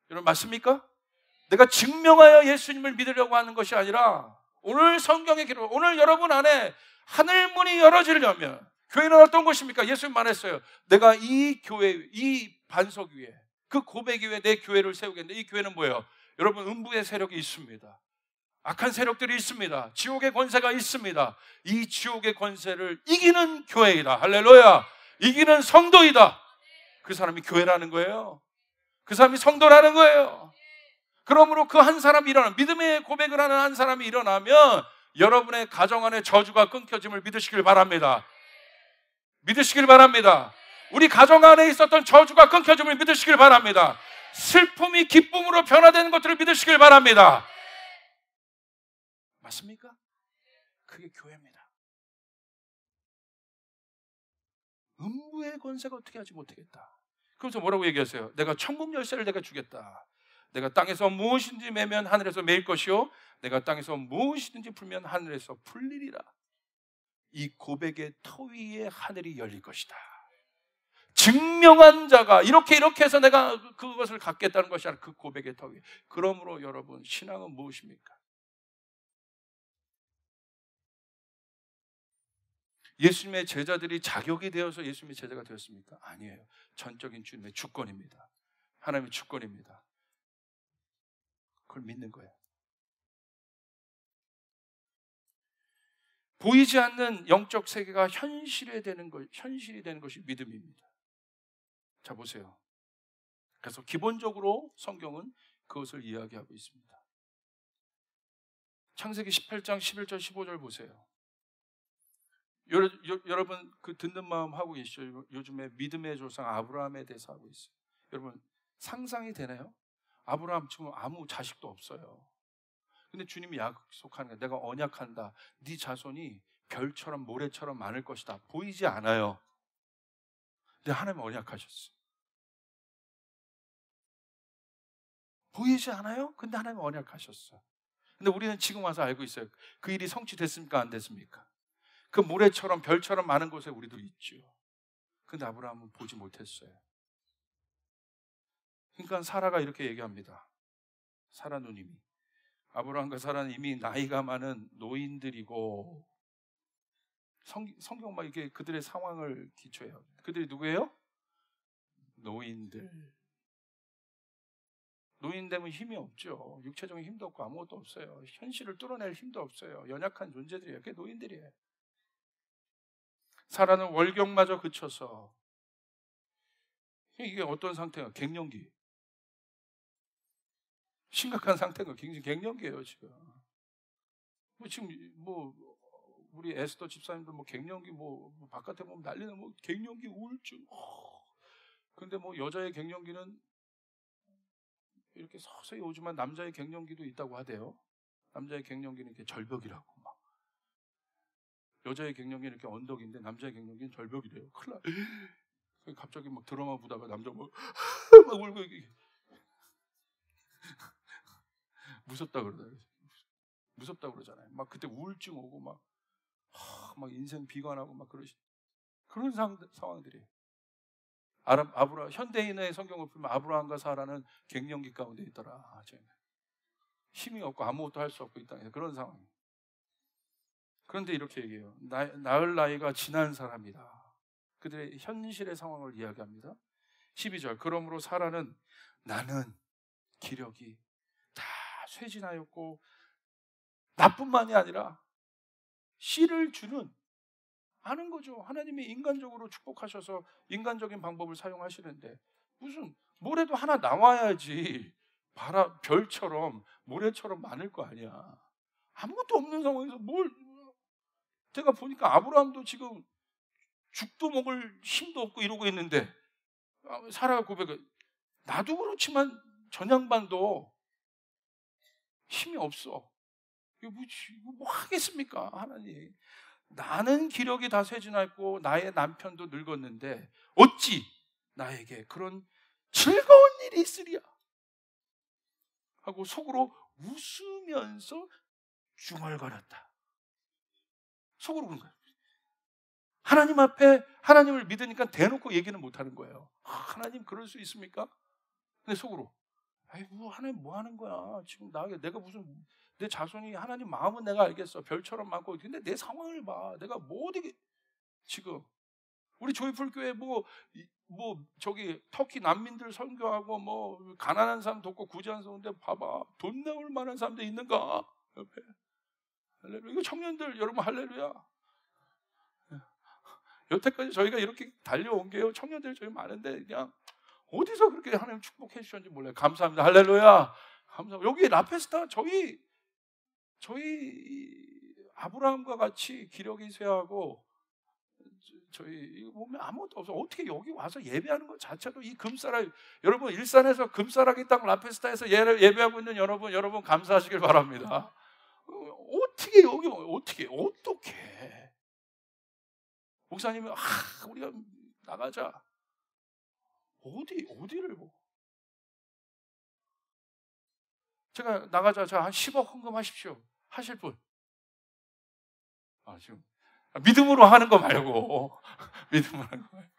여러분 맞습니까? 내가 증명하여 예수님을 믿으려고 하는 것이 아니라 오늘 성경의 기록, 오늘 여러분 안에 하늘문이 열어지려면 교회는 어떤 곳입니까? 예수님 말했어요. 내가 이 교회, 이 반석 위에, 그 고백 위에 내 교회를 세우겠는데 이 교회는 뭐예요? 여러분 음부의 세력이 있습니다. 악한 세력들이 있습니다. 지옥의 권세가 있습니다. 이 지옥의 권세를 이기는 교회이다. 할렐루야. 이기는 성도이다. 그 사람이 교회라는 거예요. 그 사람이 성도라는 거예요. 그러므로 그 한 사람이 일어나면, 믿음의 고백을 하는 한 사람이 일어나면 여러분의 가정 안에 저주가 끊겨짐을 믿으시길 바랍니다. 믿으시길 바랍니다. 우리 가정 안에 있었던 저주가 끊겨짐을 믿으시길 바랍니다. 슬픔이 기쁨으로 변화되는 것들을 믿으시길 바랍니다. 맞습니까? 그게 교회입니다. 음부의 권세가 어떻게 하지 못하겠다. 그래서 뭐라고 얘기하세요? 내가 천국 열쇠를 내가 주겠다. 내가 땅에서 무엇인지 매면 하늘에서 매일 것이요 내가 땅에서 무엇이든지 풀면 하늘에서 풀리리라. 이 고백의 터 위에 하늘이 열릴 것이다. 증명한 자가 이렇게 해서 내가 그것을 갖겠다는 것이 아니라 그 고백의 턱이. 그러므로 여러분, 신앙은 무엇입니까? 예수님의 제자들이 자격이 되어서 예수님의 제자가 되었습니까? 아니에요. 전적인 주님의 주권입니다. 하나님의 주권입니다. 그걸 믿는 거예요. 보이지 않는 영적 세계가 현실이 되는 것이 믿음입니다. 자, 보세요. 그래서 기본적으로 성경은 그것을 이야기하고 있습니다. 창세기 18장 11절 15절 보세요. 여러분 그 듣는 마음 하고 계시죠? 요즘에 믿음의 조상 아브라함에 대해서 하고 있어요. 여러분 상상이 되나요? 아브라함 지금 아무 자식도 없어요. 근데 주님이 약속하는 거예요. 내가 언약한다. 네 자손이 별처럼 모래처럼 많을 것이다. 보이지 않아요. 근데 하나님 언약하셨어요. 보이지 않아요? 근데 하나님 언약하셨어요. 근데 우리는 지금 와서 알고 있어요. 그 일이 성취됐습니까? 안 됐습니까? 그 모래처럼 별처럼 많은 곳에 우리도 있죠. 근데 아브라함은 보지 못했어요. 그러니까 사라가 이렇게 얘기합니다. 사라 누님이, 아브라함과 사라는 이미 나이가 많은 노인들이고, 성경 막 이렇게 그들의 상황을 기초해요. 그들이 누구예요? 노인들. 노인 되면 힘이 없죠. 육체적인 힘도 없고 아무것도 없어요. 현실을 뚫어낼 힘도 없어요. 연약한 존재들이에요. 그게 노인들이에요. 사라는 월경마저 그쳐서, 이게 어떤 상태가? 갱년기. 심각한 상태가 굉장히 갱년기예요, 지금. 지금 우리 에스더 집사님도 갱년기 바깥에 보면 난리는 갱년기 우울증. 근데 여자의 갱년기는 이렇게 서서히 오지만 남자의 갱년기도 있다고 하대요. 남자의 갱년기는 이렇게 절벽이라고 막. 여자의 갱년기는 이렇게 언덕인데 남자의 갱년기는 절벽이래요. 큰일 나. 갑자기 드라마 보다가 남자 막 울고 무섭다 그러잖아요. 막 그때 우울증 오고 막 인생 비관하고 막 그런 상황들이에요. 현대인의 성경을 보면 아브라함과 사라는 갱년기 가운데 있더라. 힘이 없고 아무것도 할 수 없고 있다. 그런 상황. 그런데 이렇게 얘기해요. 나을 나이가 지난 사람이다. 그들의 현실의 상황을 이야기합니다. 12절. 그러므로 사라는 나는 기력이 다 쇠진하였고 나뿐만이 아니라 씨를 주는 아는 거죠. 하나님이 인간적으로 축복하셔서 인간적인 방법을 사용하시는데 무슨 모래도 하나 나와야지 별처럼 모래처럼 많을 거 아니야. 아무것도 없는 상황에서 제가 보니까 아브라함도 지금 죽도 먹을 힘도 없고 이러고 있는데 사라가 고백해. 나도 그렇지만 전 양반도 힘이 없어. 이거 뭐 하겠습니까? 하나님. 나는 기력이 다 쇠진하였고 나의 남편도 늙었는데 어찌 나에게 그런 즐거운 일이 있으랴 하고 속으로 웃으면서 중얼거렸다. 속으로 그런 거예요. 하나님 앞에 하나님을 믿으니까 대놓고 얘기는 못하는 거예요. 하나님 그럴 수 있습니까? 근데 속으로 하나님 뭐 하는 거야? 지금 내가 무슨 내 자손이 하나님 마음은 내가 알겠어. 별처럼 많고. 근데 내 상황을 봐. 내가 어디 지금 우리 조이풀교회 저기 터키 난민들 선교하고 가난한 사람 돕고 구제하는 사람인데 봐봐. 돈 내올 만한 사람들 있는가? 옆에. 할렐루야. 이거 청년들 여러분 할렐루야. 여태까지 저희가 이렇게 달려온 게요. 청년들이 저희 많은데 그냥 어디서 그렇게 하나님 축복해 주셨는지 몰라요. 감사합니다. 할렐루야. 감사합니다. 여기 라페스타 저희 아브라함과 같이 기력이 쇠하고 저희 보면 아무것도 없어. 어떻게 여기 와서 예배하는 것 자체도 이 금사락 여러분 일산에서 금사락의 땅 라페스타에서 예배하고 있는 여러분 감사하시길 바랍니다. 어떻게 여기 어떻게 목사님이 우리가 나가자. 어디를 제가 나가자. 한 10억 헌금하십시오. 하실 분. 지금 믿음으로 하는 거 말고 믿음으로 하는 거 말고.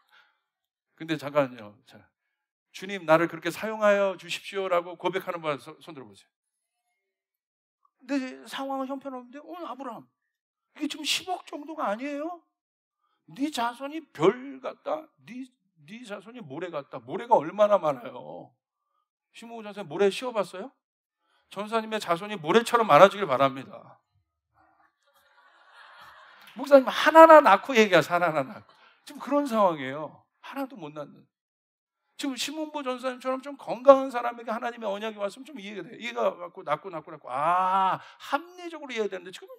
근데 잠깐요. 자, 주님 나를 그렇게 사용하여 주십시오라고 고백하는 분 손 들어보세요. 근데 상황은 형편없는데 아브라함 이게 지금 10억 정도가 아니에요? 네 자손이 별 같다. 네 자손이 모래 같다. 모래가 얼마나 많아요? 시므온 전사님 모래 씌워봤어요? 전사님의 자손이 모래처럼 많아지길 바랍니다. 목사님 하나하나 낳고 얘기하세요. 하나하나 낳고. 지금 그런 상황이에요. 하나도 못 낳는. 지금 시몬보 전사님처럼 좀 건강한 사람에게 하나님의 언약이 왔으면 좀 이해가 돼요. 이해가 갖고 낳고. 합리적으로 이해해야 되는데 지금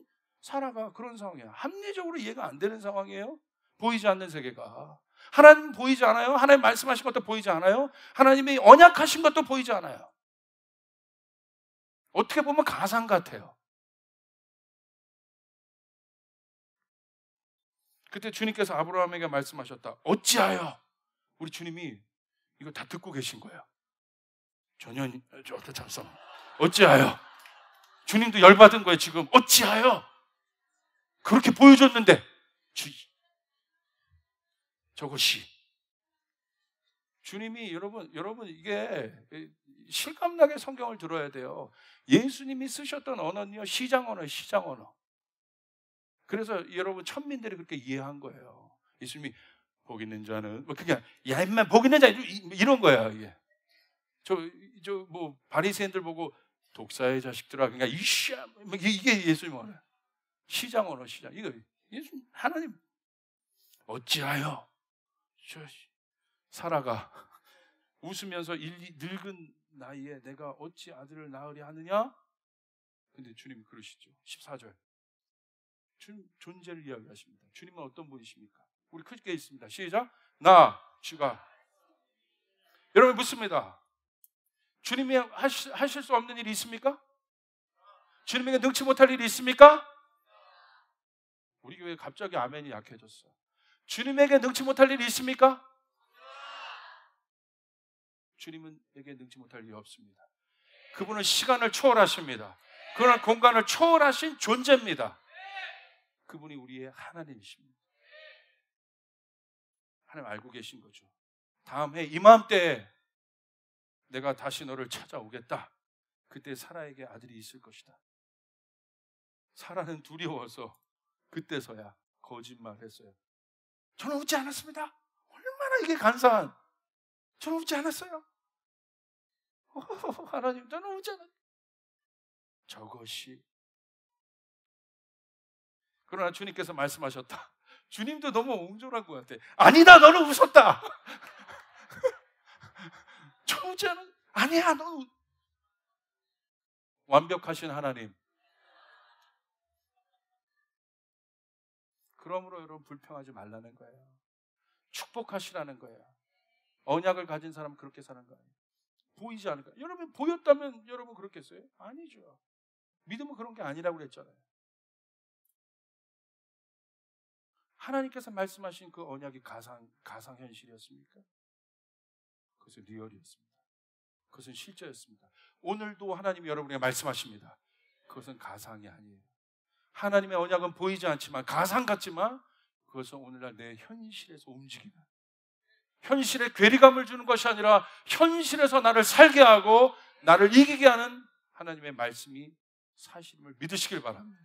사라가 그런 상황이야. 합리적으로 이해가 안 되는 상황이에요. 보이지 않는 세계가. 하나님 보이지 않아요? 하나님 말씀하신 것도 보이지 않아요? 하나님이 언약하신 것도 보이지 않아요. 어떻게 보면 가상 같아요. 그때 주님께서 아브라함에게 말씀하셨다. 어찌하여? 우리 주님이 이거 다 듣고 계신 거예요. 전혀 잠깐. 어찌하여? 주님도 열받은 거예요. 지금 어찌하여? 그렇게 보여줬는데 저것이 주님이 여러분 이게 실감나게 성경을 들어야 돼요. 예수님이 쓰셨던 언어는요 시장 언어. 그래서 여러분 천민들이 그렇게 이해한 거예요. 예수님이 복 있는 자는 그냥 야 인마 복 있는 자 이런 거야 이게. 저 뭐 바리새인들 보고 독사의 자식들아 그러니까 이씨야 이게 예수님 언어. 시장 언어. 이거 예수님 하나님 어찌하여 사라가 웃으면서 늙은 나이에 내가 어찌 아들을 낳으려 하느냐? 근데 주님이 그러시죠. 14절. 주님 존재를 이야기하십니다. 주님은 어떤 분이십니까? 우리 크게 있습니다. 시작. 나 주가. 여러분 묻습니다. 주님이 하실 수 없는 일이 있습니까? 주님에게 능치 못할 일이 있습니까? 우리 교회 갑자기 아멘이 약해졌어. 주님에게 능치 못할 일이 있습니까? 주님에게 능치 못할 일이 없습니다. 그분은 시간을 초월하십니다. 그러나 공간을 초월하신 존재입니다. 그분이 우리의 하나님이십니다. 하나님 알고 계신 거죠. 다음 해 이맘때에 내가 다시 너를 찾아오겠다. 그때 사라에게 아들이 있을 것이다. 사라는 두려워서 그때서야 거짓말했어요. 저는 웃지 않았습니다. 얼마나 이게 간사한. 저는 웃지 않았어요. 하나님 저는 웃지 않았어요. 저것이. 그러나 주님께서 말씀하셨다. 주님도 너무 옹졸한 것 같아. 아니다 너는 웃었다. 저 웃지 않았. 아니야 너는 완벽하신 하나님. 그러므로 여러분 불평하지 말라는 거예요. 축복하시라는 거예요. 언약을 가진 사람은 그렇게 사는 거예요. 보이지 않을까? 여러분 보였다면 여러분 그렇겠어요? 아니죠. 믿음은 그런 게 아니라고 그랬잖아요. 하나님께서 말씀하신 그 언약이 가상 현실이었습니까? 그것은 리얼이었습니다. 그것은 실제였습니다. 오늘도 하나님이 여러분에게 말씀하십니다. 그것은 가상이 아니에요. 하나님의 언약은 보이지 않지만 가상 같지만 그것은 오늘날 내 현실에서 움직이는, 현실에 괴리감을 주는 것이 아니라 현실에서 나를 살게 하고 나를 이기게 하는 하나님의 말씀이 사실임을 믿으시길 바랍니다.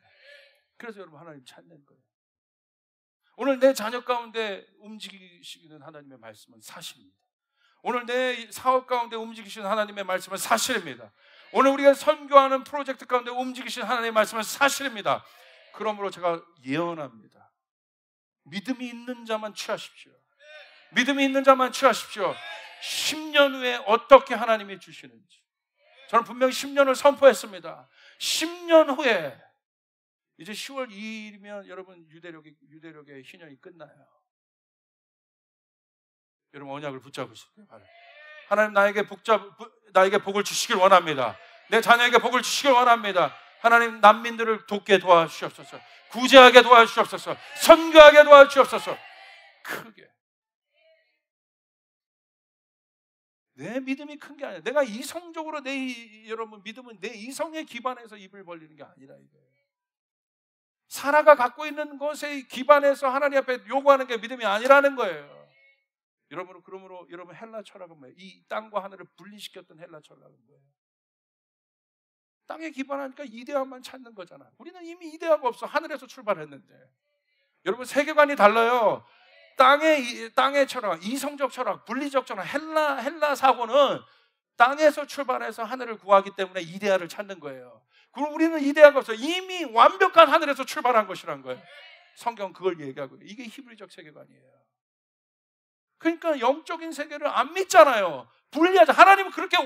그래서 여러분 하나님 찾는 거예요. 오늘 내 자녀 가운데 움직이시는 하나님의 말씀은 사실입니다. 오늘 내 사업 가운데 움직이시는 하나님의 말씀은 사실입니다. 오늘 우리가 선교하는 프로젝트 가운데 움직이시는 하나님의 말씀은 사실입니다. 그러므로 제가 예언합니다. 믿음이 있는 자만 취하십시오. 믿음이 있는 자만 취하십시오. 10년 후에 어떻게 하나님이 주시는지 저는 분명히 10년을 선포했습니다. 10년 후에 이제 10월 2일이면 여러분 유대력의 희년이 끝나요. 여러분 언약을 붙잡으시길 바랍니다. 하나님 나에게 복을 주시길 원합니다. 내 자녀에게 복을 주시길 원합니다. 하나님 난민들을 돕게 도와주시옵소서. 구제하게 도와주시옵소서. 선교하게 도와주시옵소서. 크게. 내 믿음이 큰 게 아니야. 내가 이성적으로 여러분 믿음은 내 이성에 기반해서 입을 벌리는 게 아니라 이거예요. 사라가 갖고 있는 것에 기반해서 하나님 앞에 요구하는 게 믿음이 아니라는 거예요. 그러므로 여러분 헬라 철학은 뭐예요? 이 땅과 하늘을 분리시켰던 헬라 철학은 뭐예요? 땅에 기반하니까 이데아만 찾는 거잖아. 우리는 이미 이데아가 없어. 하늘에서 출발했는데. 여러분 세계관이 달라요. 땅의 철학, 이성적 철학, 분리적 철학, 헬라 사고는 땅에서 출발해서 하늘을 구하기 때문에 이데아를 찾는 거예요. 그럼 우리는 이데아가 없어요. 이미 완벽한 하늘에서 출발한 것이란 거예요. 성경 그걸 얘기하고 있어요. 이게 히브리적 세계관이에요. 그러니까 영적인 세계를 안 믿잖아요. 분리하자. 하나님은 그렇게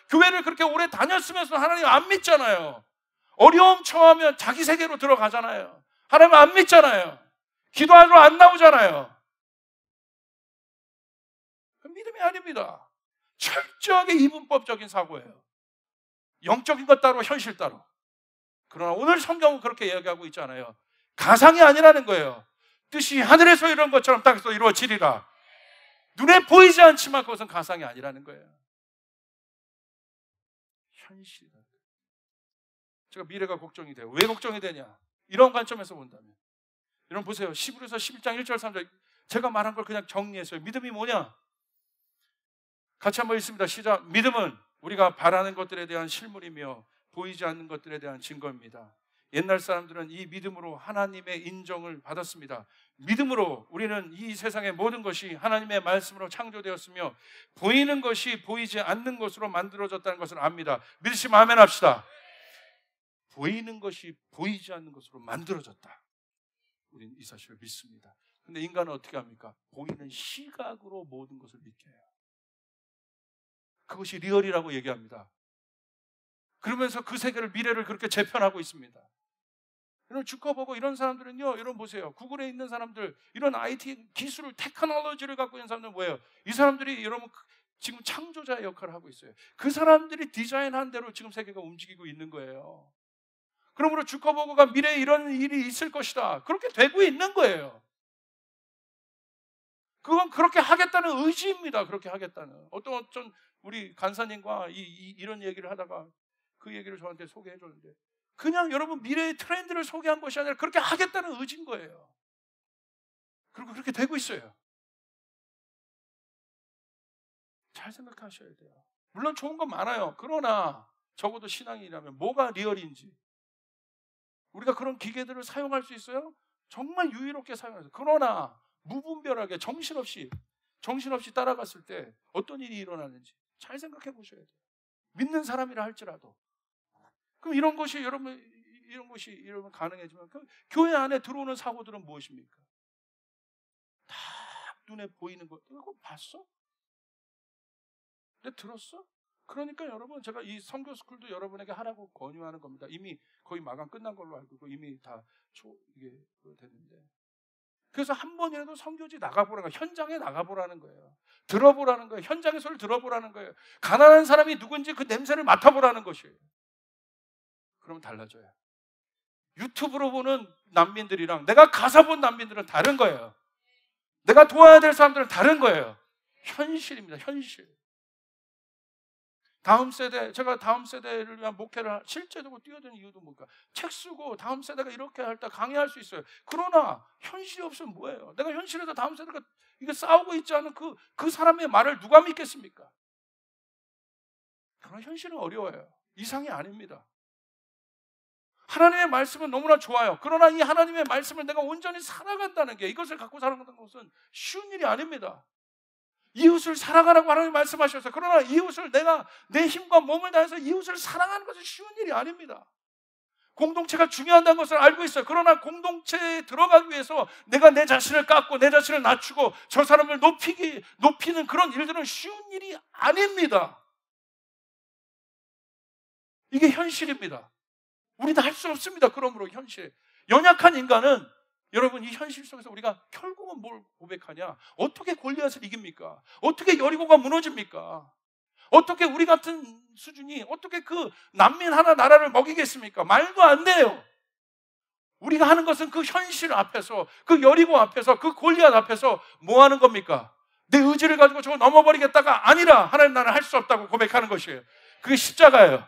교회를 그렇게 오래 다녔으면서 하나님 안 믿잖아요. 어려움 처하면 자기 세계로 들어가잖아요. 하나님 안 믿잖아요. 기도하러 안 나오잖아요. 믿음이 아닙니다. 철저하게 이분법적인 사고예요. 영적인 것 따로 현실 따로. 그러나 오늘 성경은 그렇게 이야기하고 있잖아요. 가상이 아니라는 거예요. 뜻이 하늘에서 이런 것처럼 땅에서 이루어지리라. 눈에 보이지 않지만 그것은 가상이 아니라는 거예요. 현실이다. 제가 미래가 걱정이 돼요. 왜 걱정이 되냐? 이런 관점에서 본다면 여러분 보세요. 히브리서 11장 1절 3절 제가 말한 걸 그냥 정리했어요. 믿음이 뭐냐? 같이 한번 읽습니다. 시작. 믿음은 우리가 바라는 것들에 대한 실물이며 보이지 않는 것들에 대한 증거입니다. 옛날 사람들은 이 믿음으로 하나님의 인정을 받았습니다. 믿음으로 우리는 이 세상의 모든 것이 하나님의 말씀으로 창조되었으며 보이는 것이 보이지 않는 것으로 만들어졌다는 것을 압니다. 믿으시면 아멘 합시다. 보이는 것이 보이지 않는 것으로 만들어졌다. 우리는 이 사실을 믿습니다. 근데 인간은 어떻게 합니까? 보이는 시각으로 모든 것을 믿게 해요. 그것이 리얼이라고 얘기합니다. 그러면서 그 세계를 미래를 그렇게 재편하고 있습니다. 이런 주커버거 이런 사람들은요, 여러분 보세요. 구글에 있는 사람들, 이런 IT 기술을, 테크놀로지를 갖고 있는 사람들은 뭐예요? 이 사람들이 여러분 지금 창조자의 역할을 하고 있어요. 그 사람들이 디자인한 대로 지금 세계가 움직이고 있는 거예요. 그러므로 주커버거가 미래에 이런 일이 있을 것이다. 그렇게 되고 있는 거예요. 그건 그렇게 하겠다는 의지입니다. 그렇게 하겠다는. 어떤 우리 간사님과 이런 얘기를 하다가 그 얘기를 저한테 소개해 줬는데 그냥 여러분 미래의 트렌드를 소개한 것이 아니라 그렇게 하겠다는 의지인 거예요. 그리고 그렇게 되고 있어요. 잘 생각하셔야 돼요. 물론 좋은 건 많아요. 그러나 적어도 신앙이라면 뭐가 리얼인지 우리가 그런 기계들을 사용할 수 있어요? 정말 유의롭게 사용해서. 그러나 무분별하게 정신없이 따라갔을 때 어떤 일이 일어나는지 잘 생각해 보셔야 돼요. 믿는 사람이라 할지라도. 그럼 이런 것이 여러분 가능해지면 그 교회 안에 들어오는 사고들은 무엇입니까? 다 눈에 보이는 것. 이거 봤어? 근데 들었어? 그러니까 여러분 제가 이 선교 스쿨도 여러분에게 하라고 권유하는 겁니다. 이미 거의 마감 끝난 걸로 알고 있고 이미 다 이게 됐는데. 그래서 한 번이라도 선교지 나가보라는 거예요. 현장에 나가보라는 거예요. 들어보라는 거예요. 현장의 소리를 들어보라는 거예요. 가난한 사람이 누군지 그 냄새를 맡아보라는 것이에요. 그러면 달라져요. 유튜브로 보는 난민들이랑 내가 가서 본 난민들은 다른 거예요. 내가 도와야 될 사람들은 다른 거예요. 현실입니다. 현실. 제가 다음 세대를 위한 목회를 실제적으로 뛰어드는 이유도 뭘까? 책 쓰고 다음 세대가 이렇게 할 때 강의할 수 있어요. 그러나 현실이 없으면 뭐예요? 내가 현실에서 다음 세대가 이게 싸우고 있지 않은 그 사람의 말을 누가 믿겠습니까? 그런 현실은 어려워요. 이상이 아닙니다. 하나님의 말씀은 너무나 좋아요. 그러나 이 하나님의 말씀을 내가 온전히 살아간다는 게, 이것을 갖고 살아간다는 것은 쉬운 일이 아닙니다. 이웃을 사랑하라고 하나님 말씀하셨어요. 그러나 이웃을 내가 내 힘과 몸을 다해서 이웃을 사랑하는 것은 쉬운 일이 아닙니다. 공동체가 중요하다는 것을 알고 있어요. 그러나 공동체에 들어가기 위해서 내가 내 자신을 깎고 내 자신을 낮추고 저 사람을 높이는 그런 일들은 쉬운 일이 아닙니다. 이게 현실입니다. 우리는 할 수 없습니다. 그러므로 현실. 연약한 인간은 여러분 이 현실 속에서 우리가 결국은 뭘 고백하냐? 어떻게 골리앗을 이깁니까? 어떻게 여리고가 무너집니까? 어떻게 우리 같은 수준이 어떻게 그 난민 하나 나라를 먹이겠습니까? 말도 안 돼요. 우리가 하는 것은 그 현실 앞에서, 그 여리고 앞에서, 그 골리앗 앞에서 뭐 하는 겁니까? 내 의지를 가지고 저거 넘어버리겠다가 아니라 하나님 나라는 할 수 없다고 고백하는 것이에요. 그게 십자가예요.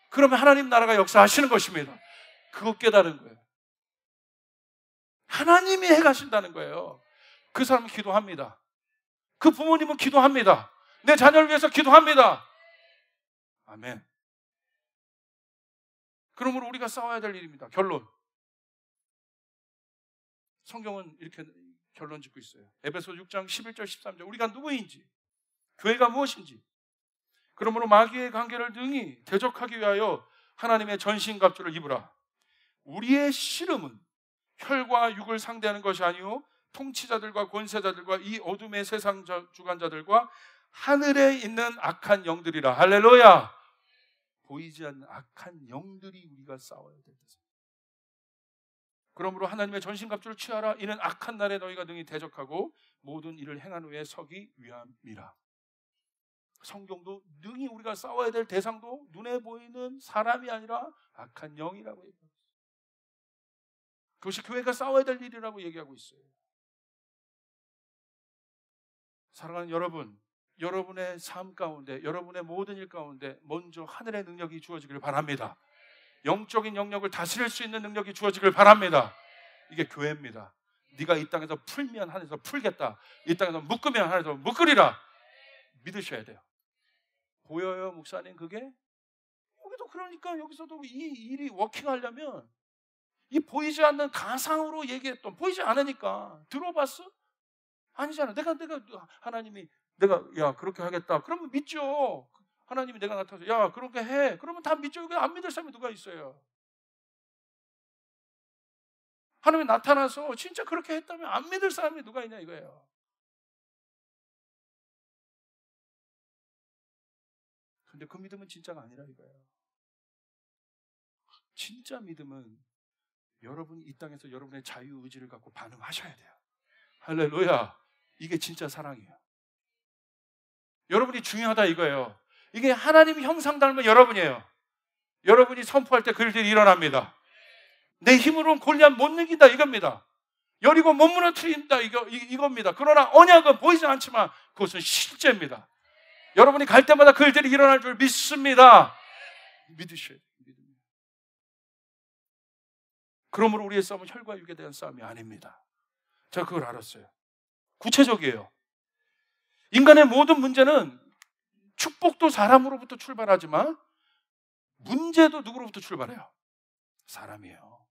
그러면 하나님 나라가 역사하시는 것입니다. 그거 깨달은 거예요. 하나님이 해가신다는 거예요. 그 사람은 기도합니다. 그 부모님은 기도합니다. 내 자녀를 위해서 기도합니다. 아멘. 그러므로 우리가 싸워야 될 일입니다. 결론. 성경은 이렇게 결론 짓고 있어요. 에베소 6장 11절 13절. 우리가 누구인지, 교회가 무엇인지, 그러므로 마귀의 관계를 능히 대적하기 위하여 하나님의 전신갑주를 입으라. 우리의 씨름은 혈과 육을 상대하는 것이 아니요 통치자들과 권세자들과 이 어둠의 세상 주관자들과 하늘에 있는 악한 영들이라. 할렐루야. 보이지 않는 악한 영들이 우리가 싸워야 된다. 그러므로 하나님의 전신갑주를 취하라. 이는 악한 날에 너희가 능히 대적하고 모든 일을 행한 후에 서기 위함이라. 성경도 능히 우리가 싸워야 될 대상도 눈에 보이는 사람이 아니라 악한 영이라고 얘기합니다. 그것이 교회가 싸워야 될 일이라고 얘기하고 있어요. 사랑하는 여러분, 여러분의 삶 가운데, 여러분의 모든 일 가운데 먼저 하늘의 능력이 주어지길 바랍니다. 영적인 영역을 다스릴 수 있는 능력이 주어지길 바랍니다. 이게 교회입니다. 네가 이 땅에서 풀면 하늘에서 풀겠다. 이 땅에서 묶으면 하늘에서 묶으리라. 믿으셔야 돼요. 보여요, 목사님? 그게? 여기도 그러니까 여기서도 이 일이 워킹하려면 이 보이지 않는 가상으로 얘기했던, 보이지 않으니까 들어봤어? 아니잖아. 내가 하나님이 내가 야 그렇게 하겠다. 그러면 믿죠. 하나님이 내가 나타나서 야 그렇게 해. 그러면 다 믿죠. 이거 안 믿을 사람이 누가 있어요? 하나님이 나타나서 진짜 그렇게 했다면 안 믿을 사람이 누가 있냐 이거예요. 근데 그 믿음은 진짜가 아니라 이거예요. 진짜 믿음은 여러분이 이 땅에서 여러분의 자유의지를 갖고 반응하셔야 돼요. 할렐루야. 이게 진짜 사랑이에요. 여러분이 중요하다 이거예요. 이게 하나님 형상 닮은 여러분이에요. 여러분이 선포할 때 그 일들이 일어납니다. 내 힘으로는 골리앗 못 이긴다 이겁니다. 여리고 못 무너뜨린다 이겁니다. 그러나 언약은 보이지 않지만 그것은 실제입니다. 여러분이 갈 때마다 그 일들이 일어날 줄 믿습니다. 믿으셔야 돼요. 그러므로 우리의 싸움은 혈과 육에 대한 싸움이 아닙니다. 제가 그걸 알았어요. 구체적이에요. 인간의 모든 문제는 축복도 사람으로부터 출발하지만 문제도 누구로부터 출발해요? 사람이에요.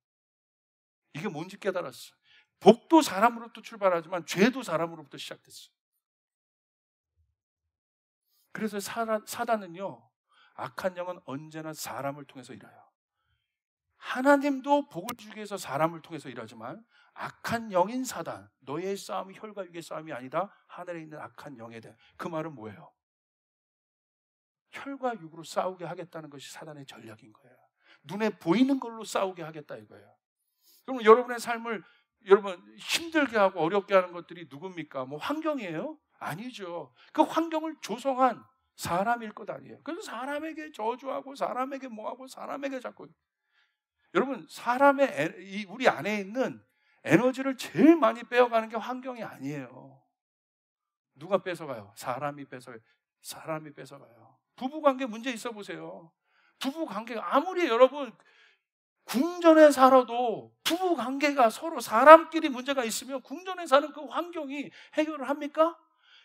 이게 뭔지 깨달았어요. 복도 사람으로부터 출발하지만 죄도 사람으로부터 시작됐어요. 그래서 사단은요, 악한 영은 언제나 사람을 통해서 일해요. 하나님도 복을 주기 위해서 사람을 통해서 일하지만 악한 영인 사단, 너의 싸움이 혈과 육의 싸움이 아니다. 하늘에 있는 악한 영에 대해. 그 말은 뭐예요? 혈과 육으로 싸우게 하겠다는 것이 사단의 전략인 거예요. 눈에 보이는 걸로 싸우게 하겠다 이거예요. 그럼 여러분의 삶을 여러분 힘들게 하고 어렵게 하는 것들이 누굽니까? 뭐 환경이에요? 아니죠. 그 환경을 조성한 사람일 것 아니에요. 그래서 사람에게 저주하고 사람에게 뭐하고 사람에게 자꾸 여러분 사람의 우리 안에 있는 에너지를 제일 많이 빼어가는 게 환경이 아니에요. 누가 뺏어가요? 사람이 뺏어가요. 부부관계 문제 있어 보세요. 부부관계가 아무리 여러분 궁전에 살아도 부부관계가 서로 사람끼리 문제가 있으면 궁전에 사는 그 환경이 해결을 합니까?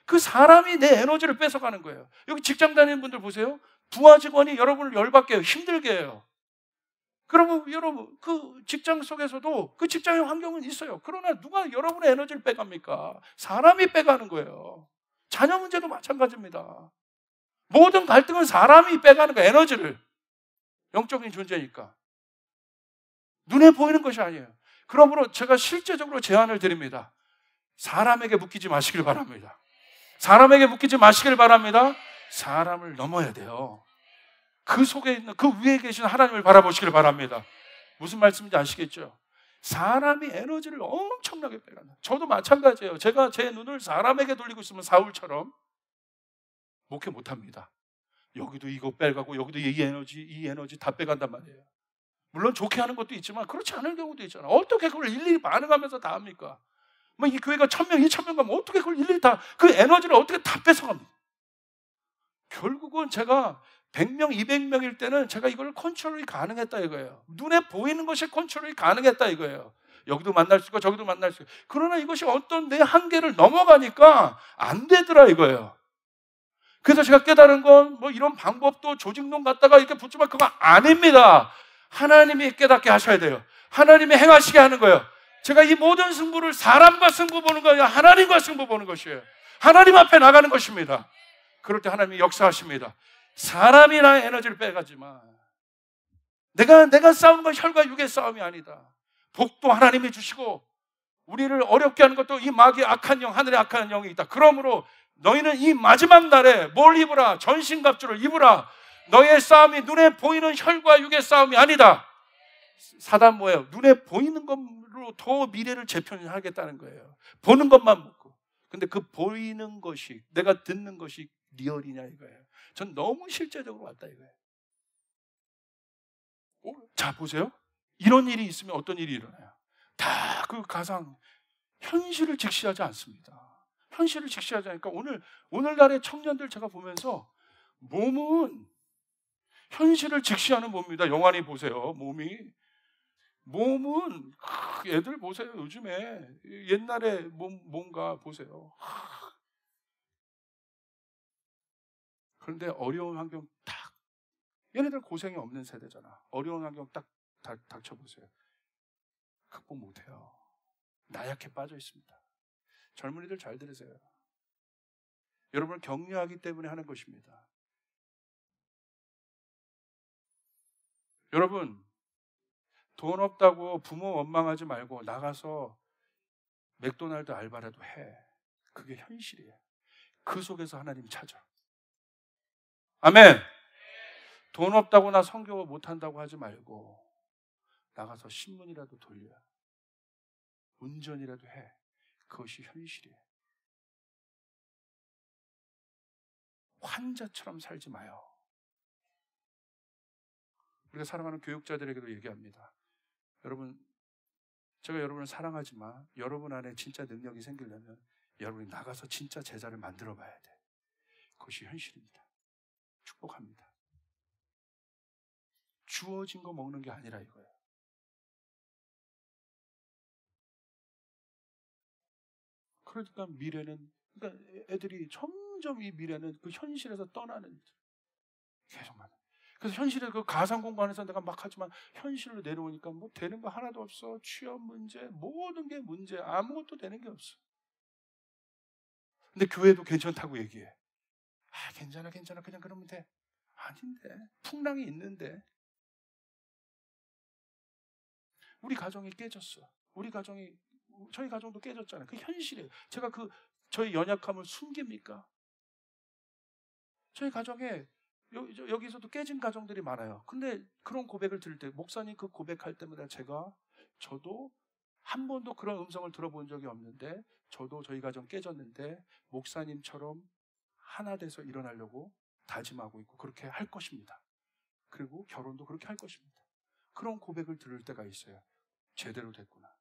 그 사람이 내 에너지를 뺏어가는 거예요. 여기 직장 다니는 분들 보세요. 부하 직원이 여러분을 열받게 해요. 힘들게 해요. 그러면 여러분 그 직장 속에서도 그 직장의 환경은 있어요. 그러나 누가 여러분의 에너지를 빼갑니까? 사람이 빼가는 거예요. 자녀 문제도 마찬가지입니다. 모든 갈등은 사람이 빼가는 거예요. 에너지를. 영적인 존재니까. 눈에 보이는 것이 아니에요. 그러므로 제가 실제적으로 제안을 드립니다. 사람에게 묶이지 마시길 바랍니다. 사람에게 묶이지 마시길 바랍니다. 사람을 넘어야 돼요. 그 속에 있는 그 위에 계신 하나님을 바라보시길 바랍니다. 무슨 말씀인지 아시겠죠? 사람이 에너지를 엄청나게 빼간다. 저도 마찬가지예요. 제가 제 눈을 사람에게 돌리고 있으면 사울처럼 목회 못합니다. 여기도 이거 빼가고 여기도 이 에너지 다 빼간단 말이에요. 물론 좋게 하는 것도 있지만 그렇지 않을 경우도 있잖아요. 어떻게 그걸 일일이 반응하면서 다 합니까? 뭐 이 교회가 1000명, 2000명 가면 어떻게 그걸 일일이 다 그 에너지를 어떻게 다 뺏어갑니까? 결국은 제가 100명, 200명일 때는 제가 이걸 컨트롤이 가능했다 이거예요. 눈에 보이는 것이 컨트롤이 가능했다 이거예요. 여기도 만날 수 있고 저기도 만날 수 있고. 그러나 이것이 어떤 내 한계를 넘어가니까 안 되더라 이거예요. 그래서 제가 깨달은 건 뭐 이런 방법도 조직론 갖다가 이렇게 붙지만 그거 아닙니다. 하나님이 깨닫게 하셔야 돼요. 하나님이 행하시게 하는 거예요. 제가 이 모든 승부를 사람과 승부 보는 거 아니라 하나님과 승부 보는 것이에요. 하나님 앞에 나가는 것입니다. 그럴 때 하나님이 역사하십니다. 사람이 나의 에너지를 빼가지만 내가 싸우는 건 혈과 육의 싸움이 아니다. 복도 하나님이 주시고 우리를 어렵게 하는 것도 이 마귀의 악한 영, 하늘의 악한 영이 있다. 그러므로 너희는 이 마지막 날에 뭘 입으라? 전신갑주를 입으라. 너희의 싸움이 눈에 보이는 혈과 육의 싸움이 아니다. 사단 뭐예요? 눈에 보이는 것으로 더 미래를 재편하겠다는 거예요. 보는 것만 먹고. 근데 그 보이는 것이, 내가 듣는 것이 리얼이냐 이거예요. 전 너무 실제적으로 왔다 이거예요. 자 보세요. 이런 일이 있으면 어떤 일이 일어나요? 다 그 가상 현실을 직시하지 않습니다. 현실을 직시하지 않으니까 오늘날의 청년들 제가 보면서 몸은 현실을 직시하는 몸입니다. 영환이 보세요. 몸은 애들 보세요. 요즘에 옛날에 몸과 보세요. 그런데 어려운 환경 딱 얘네들 고생이 없는 세대잖아. 어려운 환경 딱 닥쳐보세요. 극복 못해요. 나약해 빠져 있습니다. 젊은이들 잘 들으세요. 여러분을 격려하기 때문에 하는 것입니다. 여러분 돈 없다고 부모 원망하지 말고 나가서 맥도날드 알바라도 해. 그게 현실이에요. 그 속에서 하나님 찾아. 아멘. 돈 없다고 나 성교 못한다고 하지 말고 나가서 신문이라도 돌려. 운전이라도 해. 그것이 현실이에요. 환자처럼 살지 마요. 우리가 사랑하는 교육자들에게도 얘기합니다. 여러분, 제가 여러분을 사랑하지만 여러분 안에 진짜 능력이 생기려면 여러분이 나가서 진짜 제자를 만들어 봐야 돼. 그것이 현실입니다. 축복합니다. 주어진 거 먹는 게 아니라 이거예요. 그러니까 미래는, 그러니까 애들이 점점 이 미래는 그 현실에서 떠나는 계속 많아. 그래서 현실에 그 가상 공간에서 내가 막 하지만 현실로 내려오니까 뭐 되는 거 하나도 없어. 취업 문제, 모든 게 문제, 아무것도 되는 게 없어. 근데 교회도 괜찮다고 얘기해. 아, 괜찮아, 그냥 그러면 돼. 아닌데, 풍랑이 있는데. 우리 가정이 깨졌어. 저희 가정도 깨졌잖아요. 그 현실이에요. 제가 저희 연약함을 숨깁니까? 저희 가정에 여기서도 깨진 가정들이 많아요. 근데 그런 고백을 들을 때 목사님 그 고백할 때마다 저도 한 번도 그런 음성을 들어본 적이 없는데 저도 저희 가정 깨졌는데 목사님처럼 하나 돼서 일어나려고 다짐하고 있고 그렇게 할 것입니다. 그리고 결혼도 그렇게 할 것입니다. 그런 고백을 들을 때가 있어요. 제대로 됐구나.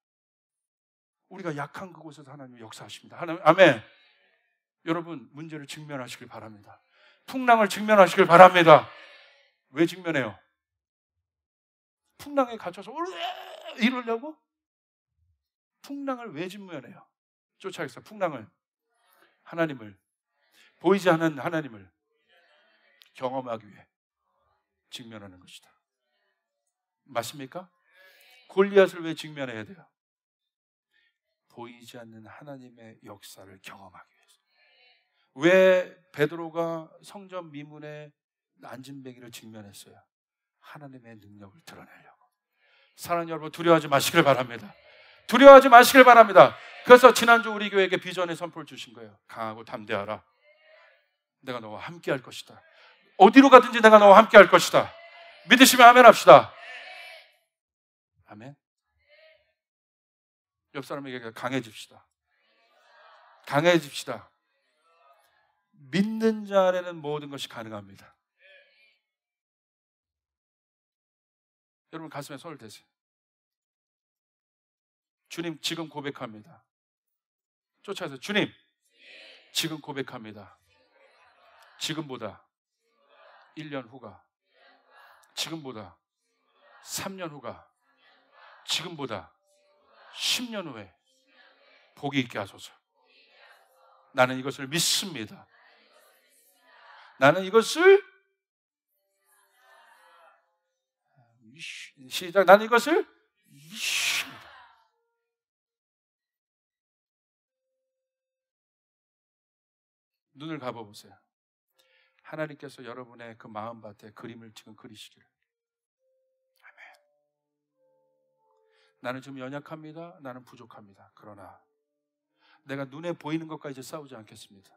우리가 약한 그곳에서 하나님 역사하십니다. 하나님, 아멘. 여러분 문제를 직면하시길 바랍니다. 풍랑을 직면하시길 바랍니다. 왜 직면해요? 풍랑에 갇혀서 이러려고? 풍랑을 왜 직면해요? 쫓아가겠어요. 풍랑을 하나님을 보이지 않는 하나님을 경험하기 위해 직면하는 것이다. 맞습니까? 골리앗을 왜 직면해야 돼요? 보이지 않는 하나님의 역사를 경험하기 위해서. 왜 베드로가 성전 미문에 안진뱅이를 직면했어요? 하나님의 능력을 드러내려고. 사랑하는 여러분, 두려워하지 마시길 바랍니다. 두려워하지 마시길 바랍니다. 그래서 지난주 우리 교회에게 비전의 선포를 주신 거예요. 강하고 담대하라. 내가 너와 함께 할 것이다. 어디로 가든지 내가 너와 함께 할 것이다. 믿으시면 아멘 합시다. 아멘. 옆 사람에게 강해집시다. 강해집시다. 믿는 자 안에는 모든 것이 가능합니다. 여러분 가슴에 손을 대세요. 주님 지금 고백합니다. 쫓아서 주님 지금 고백합니다. 지금보다 1년 후가, 지금보다 3년 후가, 지금보다 10년 후에 복이 있게 하소서. 나는 이것을 믿습니다. 나는 이것을 시작. 나는 이것을 믿습니다. 눈을 감아보세요. 하나님께서 여러분의 그 마음밭에 그림을 지금 그리시기를. 아멘. 나는 지금 연약합니다. 나는 부족합니다. 그러나 내가 눈에 보이는 것과 이제 싸우지 않겠습니다.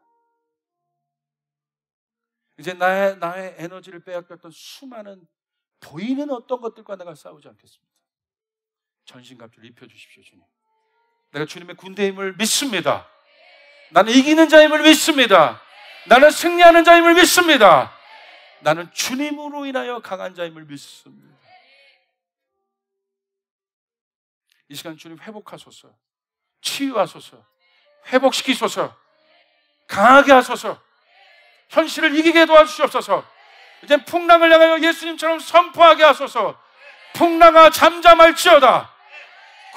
이제 나의 에너지를 빼앗겼던 수많은 보이는 어떤 것들과 내가 싸우지 않겠습니다. 전신갑주를 입혀주십시오, 주님. 내가 주님의 군대의 힘을 믿습니다. 나는 이기는 자임을 믿습니다. 나는 승리하는 자임을 믿습니다. 나는 주님으로 인하여 강한 자임을 믿습니다. 이 시간 주님 회복하소서. 치유하소서. 회복시키소서. 강하게 하소서. 현실을 이기게 도와주시옵소서. 이제 풍랑을 향하여 예수님처럼 선포하게 하소서. 풍랑아 잠잠할지어다.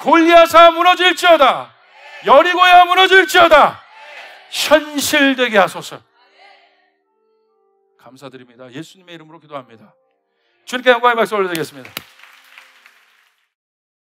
골리앗아 무너질지어다. 여리고야 무너질지어다. 현실되게 하소서. 감사드립니다. 예수님의 이름으로 기도합니다. 주님께 영광의 박수 올려드리겠습니다.